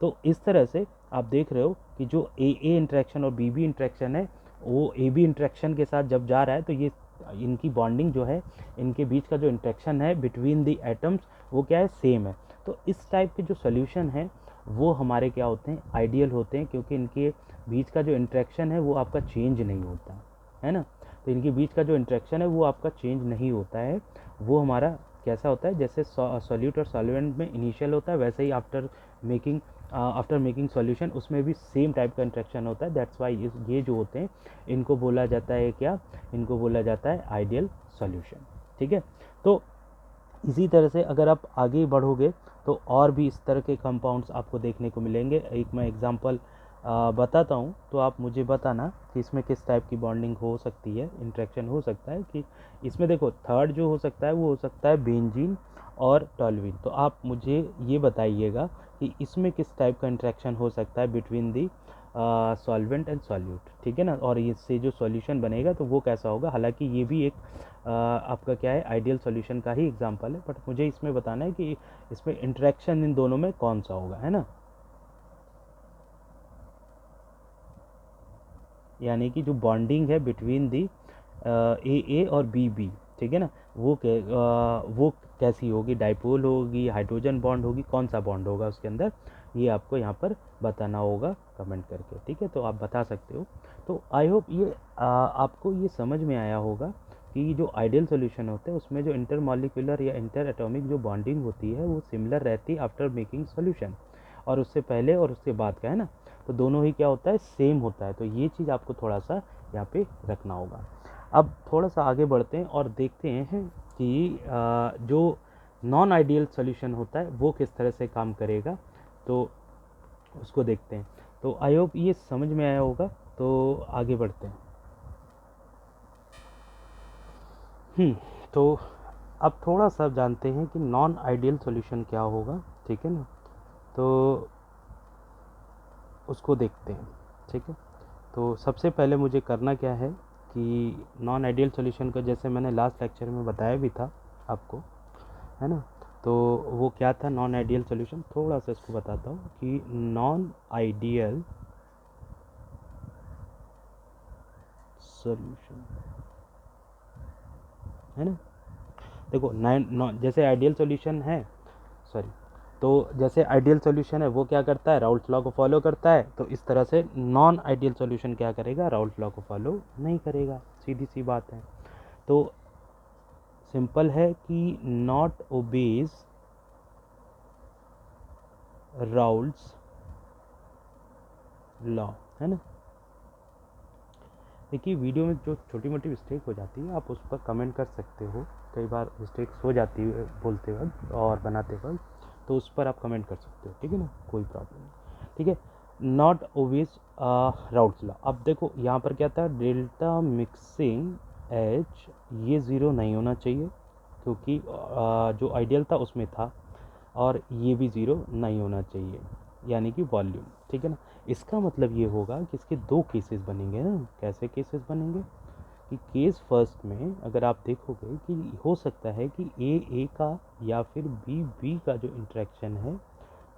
तो इस तरह से आप देख रहे हो कि जो ए इंट्रैक्शन और बी इंट्रैक्शन है, वो ए बी इंट्रैक्शन के साथ जब जा रहा है, तो ये इनकी बॉन्डिंग जो है, इनके बीच का जो इंट्रैक्शन है बिटवीन द एटम्स, वो क्या है, सेम है। तो इस टाइप के जो सोल्यूशन है वो हमारे क्या होते हैं, आइडियल होते हैं, क्योंकि इनके बीच का जो इंट्रैक्शन है वो आपका चेंज नहीं होता है ना, तो इनके बीच का जो इंट्रैक्शन है वो आपका चेंज नहीं होता है, वो हमारा कैसा होता है, जैसे सॉल्यूट और सॉल्वेंट में इनिशियल होता है, वैसे ही आफ्टर मेकिंग सॉल्यूशन उसमें भी सेम टाइप का इंट्रैक्शन होता है। दैट्स वाई ये जो होते हैं इनको बोला जाता है क्या, इनको बोला जाता है आइडियल सॉल्यूशन, ठीक है। तो इसी तरह से अगर आप आगे बढ़ोगे तो और भी इस तरह के कंपाउंड्स आपको देखने को मिलेंगे। एक मैं एग्जांपल बताता हूँ, तो आप मुझे बताना कि इसमें किस टाइप की बॉन्डिंग हो सकती है, इंट्रैक्शन हो सकता है, कि इसमें देखो थर्ड जो हो सकता है वो हो सकता है बेंजीन और टॉल्यूइन। तो आप मुझे ये बताइएगा कि इसमें किस टाइप का इंट्रैक्शन हो सकता है between the solvent and solute, ठीक है ना, और इससे जो सॉल्यूशन बनेगा तो वो कैसा होगा। हालांकि ये भी एक आपका क्या है, आइडियल सॉल्यूशन का ही एग्जांपल है, बट मुझे इसमें बताना है कि इसमें इंटरेक्शन इन दोनों में कौन सा होगा, है ना, यानी कि जो बॉन्डिंग है बिटवीन दी ए और बी, ठीक है ना, वो कैसी होगी, डाइपोल होगी, हाइड्रोजन बॉन्ड होगी, कौन सा बॉन्ड होगा उसके अंदर, ये आपको यहाँ पर बताना होगा कमेंट करके, ठीक है, तो आप बता सकते हो। तो आई होप ये आपको ये समझ में आया होगा कि जो आइडियल सॉल्यूशन होते हैं उसमें जो इंटरमॉलिक्यूलर या इंटर एटॉमिक जो बॉन्डिंग होती है वो सिमिलर रहती है आफ्टर मेकिंग सॉल्यूशन, और उससे पहले और उसके बाद का, है ना, तो दोनों ही क्या होता है, सेम होता है। तो ये चीज़ आपको थोड़ा सा यहाँ पे रखना होगा। अब थोड़ा सा आगे बढ़ते हैं और देखते हैं कि जो नॉन आइडियल सॉल्यूशन होता है वो किस तरह से काम करेगा, तो उसको देखते हैं। तो आई होप ये समझ में आया होगा, तो आगे बढ़ते हैं। तो अब थोड़ा सा जानते हैं कि नॉन आइडियल सॉल्यूशन क्या होगा, ठीक है ना, तो उसको देखते हैं, ठीक है। तो सबसे पहले मुझे करना क्या है कि नॉन आइडियल सॉल्यूशन को, जैसे मैंने लास्ट लेक्चर में बताया भी था आपको, है ना, तो वो क्या था नॉन आइडियल सॉल्यूशन, थोड़ा सा इसको बताता हूँ कि नॉन आइडियल सॉल्यूशन, है ना, देखो जैसे आइडियल सॉल्यूशन है, सॉरी, तो जैसे आइडियल सॉल्यूशन है वो क्या करता है, राउल्ट लॉ को फॉलो करता है, तो इस तरह से नॉन आइडियल सॉल्यूशन क्या करेगा, राउल्ट लॉ को फॉलो नहीं करेगा, सीधी सी बात है। तो सिंपल है कि नॉट ओबेज राउल्ट्स लॉ, है ना। देखिए वीडियो में जो छोटी मोटी मिस्टेक हो जाती है आप उस पर कमेंट कर सकते हो, कई बार मिस्टेक्स हो जाती है बोलते वक्त और बनाते वक्त, तो उस पर आप कमेंट कर सकते हो, ठीक है ना, कोई प्रॉब्लम नहीं, ठीक है। नॉट ओवेज राउट्स लॉ, अब देखो यहाँ पर क्या था, डेल्टा मिक्सिंग एच, ये ज़ीरो नहीं होना चाहिए क्योंकि जो आइडियल था उसमें था, और ये भी ज़ीरो नहीं होना चाहिए, यानी कि वॉल्यूम, ठीक है ना। इसका मतलब ये होगा कि इसके दो केसेस बनेंगे ना, कैसे केसेस बनेंगे कि केस फर्स्ट में अगर आप देखोगे कि हो सकता है कि ए का या फिर बी का जो इंट्रैक्शन है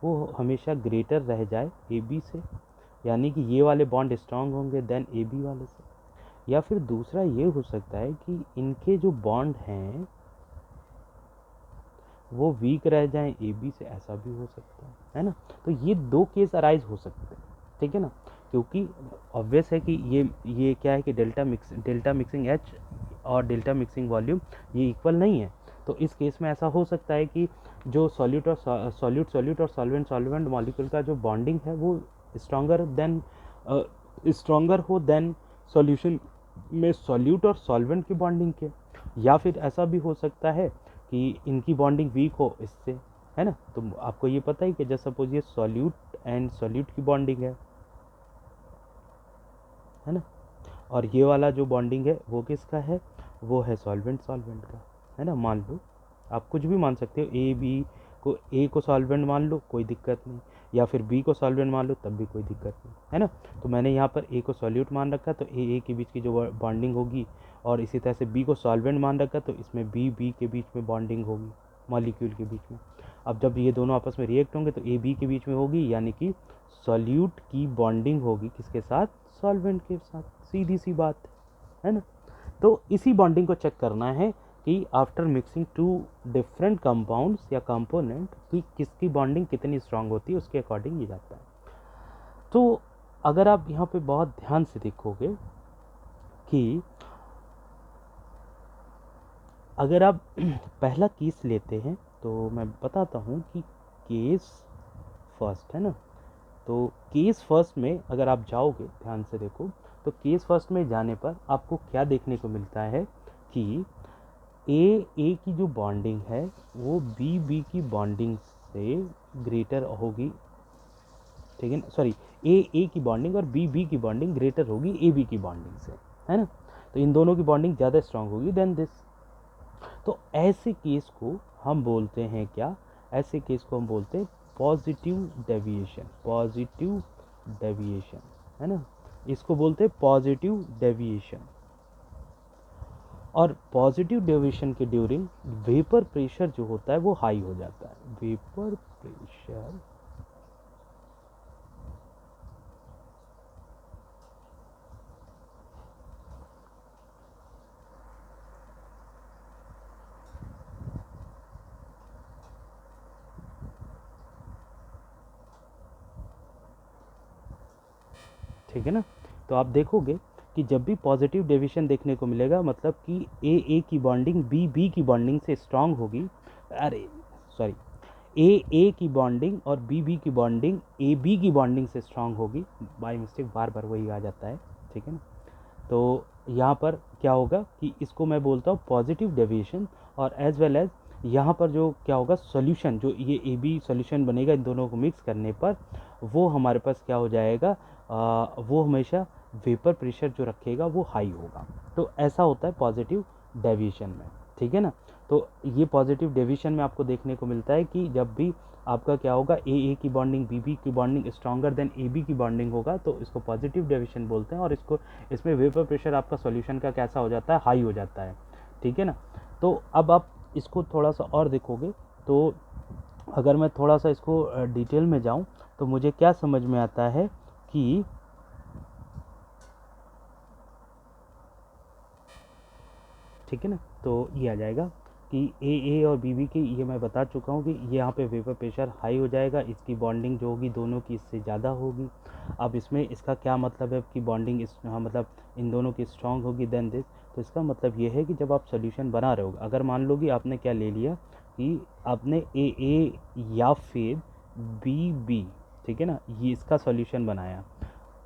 वो हमेशा ग्रेटर रह जाए ए बी से, यानी कि ये वाले बॉन्ड स्ट्रांग होंगे देन ए बी वाले से, या फिर दूसरा ये हो सकता है कि इनके जो बॉन्ड हैं वो वीक रह जाएं ए बी से, ऐसा भी हो सकता है ना। तो ये दो केस अराइज हो सकते हैं, ठीक है ना, क्योंकि ऑब्वियस है कि ये क्या है कि डेल्टा मिक्सिंग एच और डेल्टा मिक्सिंग वॉल्यूम ये इक्वल नहीं है। तो इस केस में ऐसा हो सकता है कि जो सॉल्यूट और सॉल्यूट और सॉल्वेंट मॉलिक्यूल का जो बॉन्डिंग है वो स्ट्रॉन्गर हो देन सॉल्यूशन में सॉल्यूट और सॉल्वेंट की बॉन्डिंग के, या फिर ऐसा भी हो सकता है कि इनकी बॉन्डिंग वीक हो इससे, है ना। तो आपको ये पता ही कि जैसे सपोज ये सॉल्यूट एंड सॉल्यूट की बॉन्डिंग है ना, और ये वाला जो बॉन्डिंग है वो किसका है, वो है सॉल्वेंट का, है ना। मान लो आप कुछ भी मान सकते हो, ए को सॉल्वेंट मान लो कोई दिक्कत नहीं, या फिर बी को सॉल्वेंट मान लो तब भी कोई दिक्कत नहीं, है ना। तो मैंने यहाँ पर ए को सॉल्यूट मान रखा, तो ए के बीच की जो बॉन्डिंग होगी, और इसी तरह से बी को सॉल्वेंट मान रखा, तो इसमें बी के बीच में बॉन्डिंग होगी मॉलिक्यूल के बीच में। अब जब ये दोनों आपस में रिएक्ट होंगे तो ए बी के बीच में होगी, यानी कि सॉल्यूट की बॉन्डिंग होगी किसके साथ, सॉल्वेंट के साथ, सीधी सी बात है ना। तो इसी बॉन्डिंग को चेक करना है कि after mixing two different compounds या कंपोनेंट कि किसकी बॉन्डिंग कितनी स्ट्रांग होती है, उसके अकॉर्डिंग ये जाता है। तो अगर आप यहाँ पे बहुत ध्यान से देखोगे कि अगर आप पहला केस लेते हैं तो मैं बताता हूँ कि केस फर्स्ट है ना, तो केस फर्स्ट में अगर आप जाओगे, ध्यान से देखो, तो केस फर्स्ट में जाने पर आपको क्या देखने को मिलता है कि ए की जो बॉन्डिंग है वो बी की बॉन्डिंग से ग्रेटर होगी, ठीक है ना, सॉरी, ए की बॉन्डिंग और बी की बॉन्डिंग ग्रेटर होगी ए बी की बॉन्डिंग से, है ना। तो इन दोनों की बॉन्डिंग ज़्यादा स्ट्रांग होगी देन दिस। तो ऐसे केस को हम बोलते हैं क्या, ऐसे केस को हम बोलते हैं पॉजिटिव डेविएशन, है ना, इसको बोलते हैं पॉजिटिव डेविएशन। और पॉजिटिव डेविएशन के ड्यूरिंग वेपर प्रेशर जो होता है वो हाई हो जाता है, वेपर प्रेशर ठीक है ना। तो आप देखोगे कि जब भी पॉजिटिव डेविएशन देखने को मिलेगा, मतलब कि ए की बॉन्डिंग बी की बॉन्डिंग से स्ट्रांग होगी, अरे सॉरी, ए की बॉन्डिंग और बी की बॉन्डिंग ए बी की बॉन्डिंग से स्ट्रांग होगी, बाय मिस्टेक बार बार वही आ जाता है, ठीक है ना। तो यहाँ पर क्या होगा कि इसको मैं बोलता हूँ पॉजिटिव डेविएशन, और एज वेल एज यहाँ पर जो क्या होगा सॉल्यूशन, जो ये ए बी सॉल्यूशन बनेगा इन दोनों को मिक्स करने पर, वो हमारे पास क्या हो जाएगा, वो हमेशा वेपर प्रेशर जो रखेगा वो हाई होगा। तो ऐसा होता है पॉजिटिव डेविएशन में, ठीक है ना। तो ये पॉजिटिव डेविएशन में आपको देखने को मिलता है कि जब भी आपका क्या होगा, ए की बॉन्डिंग बी की bonding stronger than A B की बॉन्डिंग होगा, तो इसको पॉजिटिव डेविएशन बोलते हैं। और इसमें वेपर प्रेशर आपका सॉल्यूशन का कैसा हो जाता है, हाई हो जाता है, ठीक है ना। तो अब आप इसको थोड़ा सा और देखोगे, तो अगर मैं थोड़ा सा इसको डिटेल में जाऊं तो मुझे क्या समझ में आता है कि ठीक है ना, तो ये आ जाएगा कि ए और बी की, ये मैं बता चुका हूँ कि ये यहाँ पे वेपर प्रेशर हाई हो जाएगा, इसकी बॉन्डिंग जो होगी दोनों की इससे ज़्यादा होगी। अब इसमें इसका क्या मतलब है कि बॉन्डिंग हाँ, मतलब इन दोनों की स्ट्रांग होगी देन दिस। तो इसका मतलब ये है कि जब आप सोल्यूशन बना रहे हो, अगर मान लो कि आपने क्या ले लिया कि आपने ए या फिर बी, ठीक है ना, ये इसका सोल्यूशन बनाया,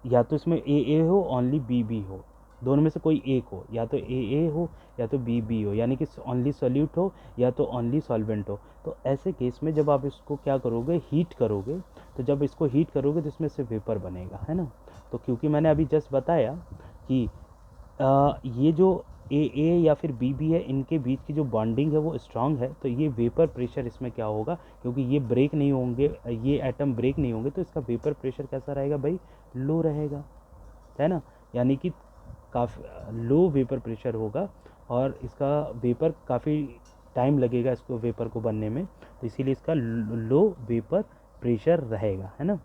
या तो इसमें ए हो ओनली बी हो, दोनों में से कोई एक हो, या तो ए हो या तो बी हो, यानी कि ओनली सॉल्यूट हो या तो ओनली सॉल्वेंट हो। तो ऐसे केस में जब आप इसको क्या करोगे, हीट करोगे, तो जब इसको हीट करोगे तो इसमें से वेपर बनेगा, है ना। तो क्योंकि मैंने अभी जस्ट बताया कि ये जो ए या फिर बी है, इनके बीच की जो बॉन्डिंग है वो स्ट्रांग है, तो ये वेपर प्रेशर इसमें क्या होगा, क्योंकि ये ब्रेक नहीं होंगे, ये एटम ब्रेक नहीं होंगे, तो इसका वेपर प्रेशर कैसा रहेगा भाई, लो रहेगा, है ना। यानी कि काफ़ी लो वेपर प्रेशर होगा, और इसका वेपर काफ़ी टाइम लगेगा इसको वेपर को बनने में, तो इसीलिए इसका लो वेपर प्रेशर रहेगा, है ना।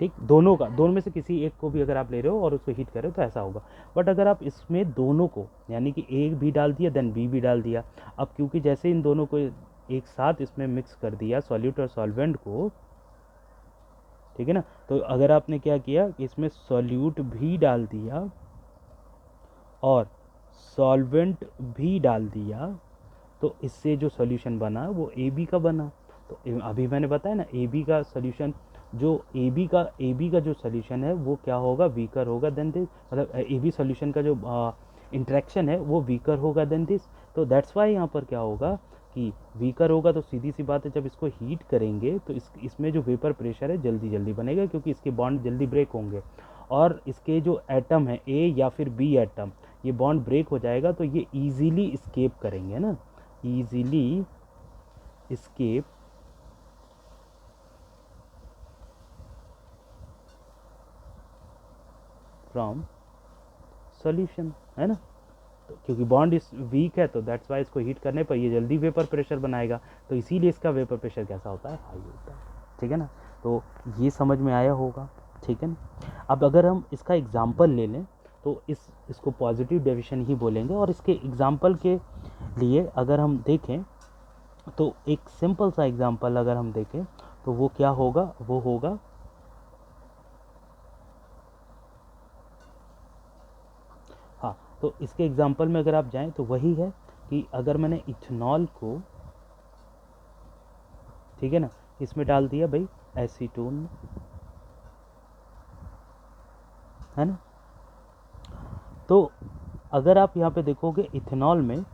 ठीक, दोनों में से किसी एक को भी अगर आप ले रहे हो और उसको हीट कर रहे हो तो ऐसा होगा। बट अगर आप इसमें दोनों को, यानी कि ए भी डाल दिया देन बी भी डाल दिया, अब क्योंकि जैसे इन दोनों को एक साथ इसमें मिक्स कर दिया सॉल्यूट और सॉल्वेंट को, ठीक है ना, तो अगर आपने क्या किया कि इसमें सॉल्यूट भी डाल दिया और सॉल्वेंट भी डाल दिया, तो इससे जो सॉल्यूशन बना वो ए बी का बना। तो अभी मैंने बताया ना, ए बी का सॉल्यूशन, जो ए बी का जो सॉल्यूशन है वो क्या होगा, वीकर होगा देन दिस, मतलब ए बी सॉल्यूशन का जो इंटरेक्शन है वो वीकर होगा देन दिस। तो दैट्स वाई यहाँ पर क्या होगा कि वीकर होगा, तो सीधी सी बात है जब इसको हीट करेंगे तो इसमें जो वेपर प्रेशर है जल्दी जल्दी बनेगा, क्योंकि इसके बॉन्ड जल्दी ब्रेक होंगे, और इसके जो एटम है ए या फिर बी एटम, ये बॉन्ड ब्रेक हो जाएगा तो ये ईजीली इस्केप करेंगे ना, ईजीली इस्केप फ्रॉम सॉल्यूशन, है ना। तो क्योंकि बॉन्ड इस वीक है तो दैट्स वाई इसको हीट करने पर ये जल्दी वेपर प्रेशर बनाएगा, तो इसीलिए इसका वेपर प्रेशर कैसा होता है, हाई होता है, ठीक है ना। तो ये समझ में आया होगा, ठीक है ना। अब अगर हम इसका एग्जाम्पल ले लें तो इसको पॉजिटिव डेविएशन ही बोलेंगे, और इसके एग्जाम्पल के लिए अगर हम देखें तो एक सिंपल सा एग्जाम्पल अगर हम देखें तो वो क्या होगा, वो होगा हाँ, तो इसके एग्जाम्पल में अगर आप जाएं तो वही है कि अगर मैंने इथेनॉल को, ठीक है ना, इसमें डाल दिया भाई एसीटोन में, है ना, तो अगर आप यहाँ पे देखोगे इथेनॉल में,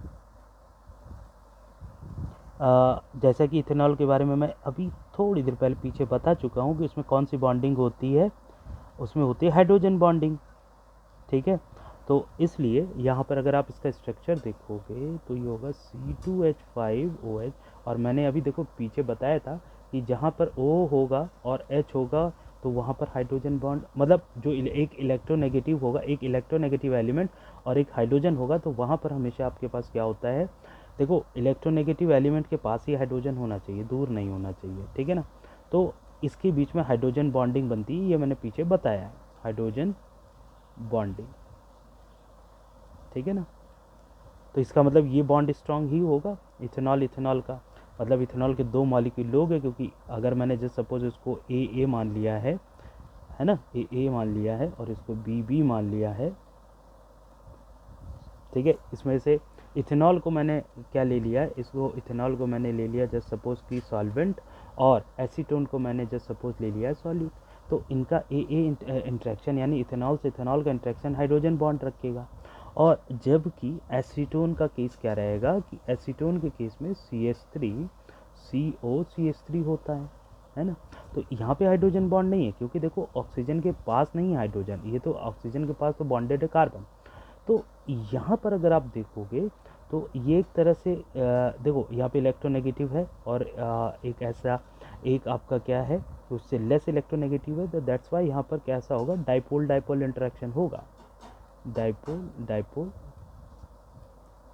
जैसा कि इथेनॉल के बारे में मैं अभी थोड़ी देर पहले पीछे बता चुका हूँ कि उसमें कौन सी बॉन्डिंग होती है, उसमें होती है हाइड्रोजन बॉन्डिंग, ठीक है। तो इसलिए यहाँ पर अगर आप इसका स्ट्रक्चर देखोगे तो ये होगा C2H5OH, और मैंने अभी देखो पीछे बताया था कि जहाँ पर O होगा और H होगा तो वहाँ पर हाइड्रोजन बॉन्ड, मतलब जो एक इलेक्ट्रोनेगेटिव होगा, एक इलेक्ट्रोनेगेटिव एलिमेंट और एक हाइड्रोजन होगा, तो वहाँ पर हमेशा आपके पास क्या होता है, देखो इलेक्ट्रोनेगेटिव एलिमेंट के पास ही हाइड्रोजन होना चाहिए, दूर नहीं होना चाहिए, ठीक है ना। तो इसके बीच में हाइड्रोजन बॉन्डिंग बनती है, ये मैंने पीछे बताया है, हाइड्रोजन बॉन्डिंग, ठीक है ना। तो इसका मतलब ये बॉन्ड स्ट्रांग ही होगा इथेनॉल का, मतलब इथेनॉल के दो मॉलिक्यूल लोग हैं, क्योंकि अगर मैंने जस्ट सपोज इसको ए मान लिया है ना, ए मान लिया है और इसको बी मान लिया है, ठीक है। इसमें से इथेनॉल को मैंने क्या ले लिया है, इसको इथेनॉल को मैंने ले लिया जस्ट सपोज की सॉल्वेंट, और एसीटोन को मैंने जस्ट सपोज ले लिया है सॉल्यूट। तो इनका ए इंट्रैक्शन, यानी इथेनॉल से इथेनॉल का इंट्रैक्शन हाइड्रोजन बॉन्ड रखेगा, और जबकि एसीटोन का केस क्या रहेगा कि एसीटोन के केस में CH3 COCH3 होता है ना। तो यहाँ पे हाइड्रोजन बॉन्ड नहीं है, क्योंकि देखो ऑक्सीजन के पास नहीं है हाइड्रोजन, ये तो ऑक्सीजन के पास तो बॉन्डेड है कार्बन। तो यहाँ पर अगर आप देखोगे तो ये एक तरह से देखो यहाँ पे इलेक्ट्रोनेगेटिव है, और एक ऐसा एक आपका क्या है उससे लेस इलेक्ट्रोनेगेटिव है, तो दैट्स वाई यहाँ पर कैसा होगा, डाइपोल डाइपोल इंटरेक्शन होगा, डाइपोल डाइपोल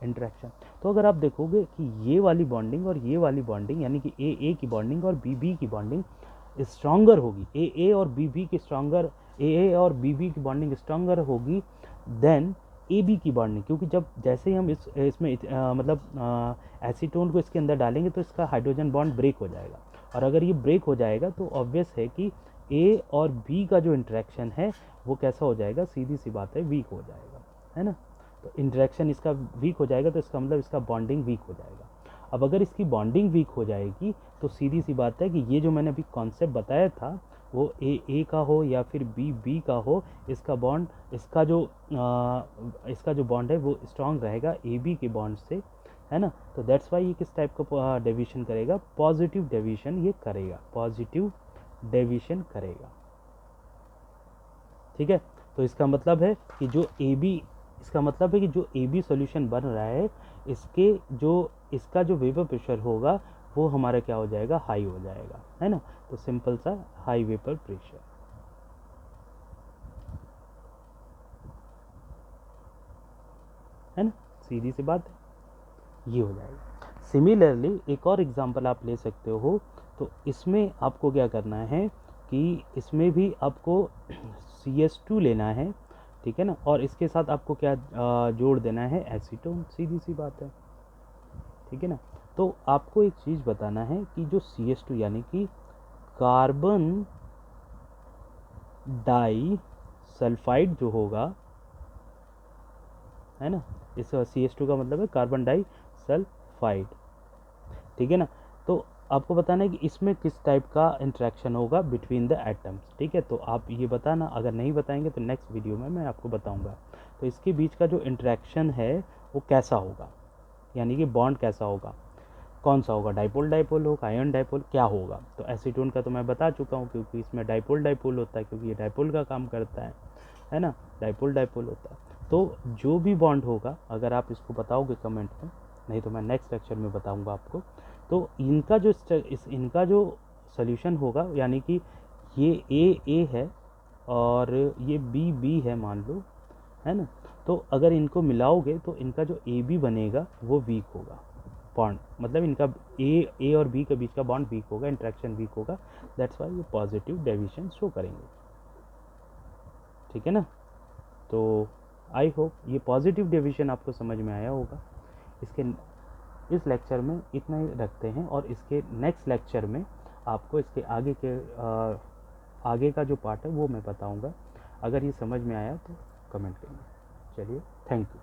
इंटरेक्शन। तो अगर आप देखोगे कि ये वाली बॉन्डिंग और ये वाली बॉन्डिंग, यानी कि ए की बॉन्डिंग और बी की बॉन्डिंग स्ट्रॉन्गर होगी, ए और बी की स्ट्रॉन्गर, ए और बी की बॉन्डिंग स्ट्रॉन्गर होगी देन ए बी की बॉन्डिंग, क्योंकि जब जैसे ही हम इसमें मतलब एसीटोन को इसके अंदर डालेंगे तो इसका हाइड्रोजन बॉन्ड ब्रेक हो जाएगा, और अगर ये ब्रेक हो जाएगा तो ऑब्वियस है कि ए और बी का जो इंटरेक्शन है वो कैसा हो जाएगा, सीधी सी बात है वीक हो जाएगा, है ना। तो इंटरेक्शन इसका वीक हो जाएगा तो इसका मतलब इसका बॉन्डिंग वीक हो जाएगा। अब अगर इसकी बॉन्डिंग वीक हो जाएगी तो सीधी सी बात है कि ये जो मैंने अभी कॉन्सेप्ट बताया था वो ए का हो या फिर बी का हो, इसका बॉन्ड, इसका जो बॉन्ड है वो स्ट्रांग रहेगा ए बी के बॉन्ड से, है ना। तो दैट्स वाई ये किस टाइप का डेविएशन करेगा, पॉजिटिव डेविएशन ये करेगा, पॉजिटिव डेविएशन करेगा, ठीक है। तो इसका मतलब है कि जो ए बी सॉल्यूशन बन रहा है, इसका जो वेपर प्रेशर होगा वो हमारा क्या हो जाएगा, हाई हो जाएगा, है ना। तो सिंपल सा हाई वेपर प्रेशर, है ना, सीधी सी बात है, ये हो जाएगा। सिमिलरली एक और एग्जांपल आप ले सकते हो, तो इसमें आपको क्या करना है कि इसमें भी आपको CH2 लेना है, ठीक है ना, और इसके साथ आपको क्या जोड़ देना है, एसीटोन, सीधी सी बात है, ठीक है ना। तो आपको एक चीज़ बताना है कि जो CH2 यानी कि कार्बन डाई सल्फाइड जो होगा, है ना, इस CH2 का मतलब है कार्बन डाई सल्फाइड, ठीक है ना। तो आपको बताना है कि इसमें किस टाइप का इंटरेक्शन होगा बिटवीन द एटम्स, ठीक है। तो आप ये बताना, अगर नहीं बताएंगे तो नेक्स्ट वीडियो में मैं आपको बताऊंगा। तो इसके बीच का जो इंटरेक्शन है वो कैसा होगा, यानी कि बॉन्ड कैसा होगा, कौन सा होगा, डाइपोल डाइपोल होगा, आयन डाइपोल, क्या होगा। तो एसीटोन का तो मैं बता चुका हूँ, क्योंकि इसमें डाइपोल डाइपोल होता है, क्योंकि ये डाइपोल का काम करता है ना, डाइपोल डाइपोल होता है। तो जो भी बॉन्ड होगा, अगर आप इसको बताओगे कमेंट में, नहीं तो मैं नेक्स्ट लेक्चर में बताऊंगा आपको। तो इनका जो सोल्यूशन होगा, यानी कि ये ए है और ये बी है मान लो, है ना। तो अगर इनको मिलाओगे तो इनका जो ए बी बनेगा वो वीक होगा बॉन्ड, मतलब इनका ए और बी के बीच का बॉन्ड वीक होगा, इंट्रैक्शन वीक होगा, दैट्स वाई ये पॉजिटिव डेविएशन शो करेंगे, ठीक है ना। तो आई होप ये पॉजिटिव डेविएशन आपको समझ में आया होगा। इसके इस लेक्चर में इतना ही रखते हैं, और इसके नेक्स्ट लेक्चर में आपको इसके आगे का जो पार्ट है वो मैं बताऊंगा। अगर ये समझ में आया तो कमेंट करिए। चलिए, थैंक यू।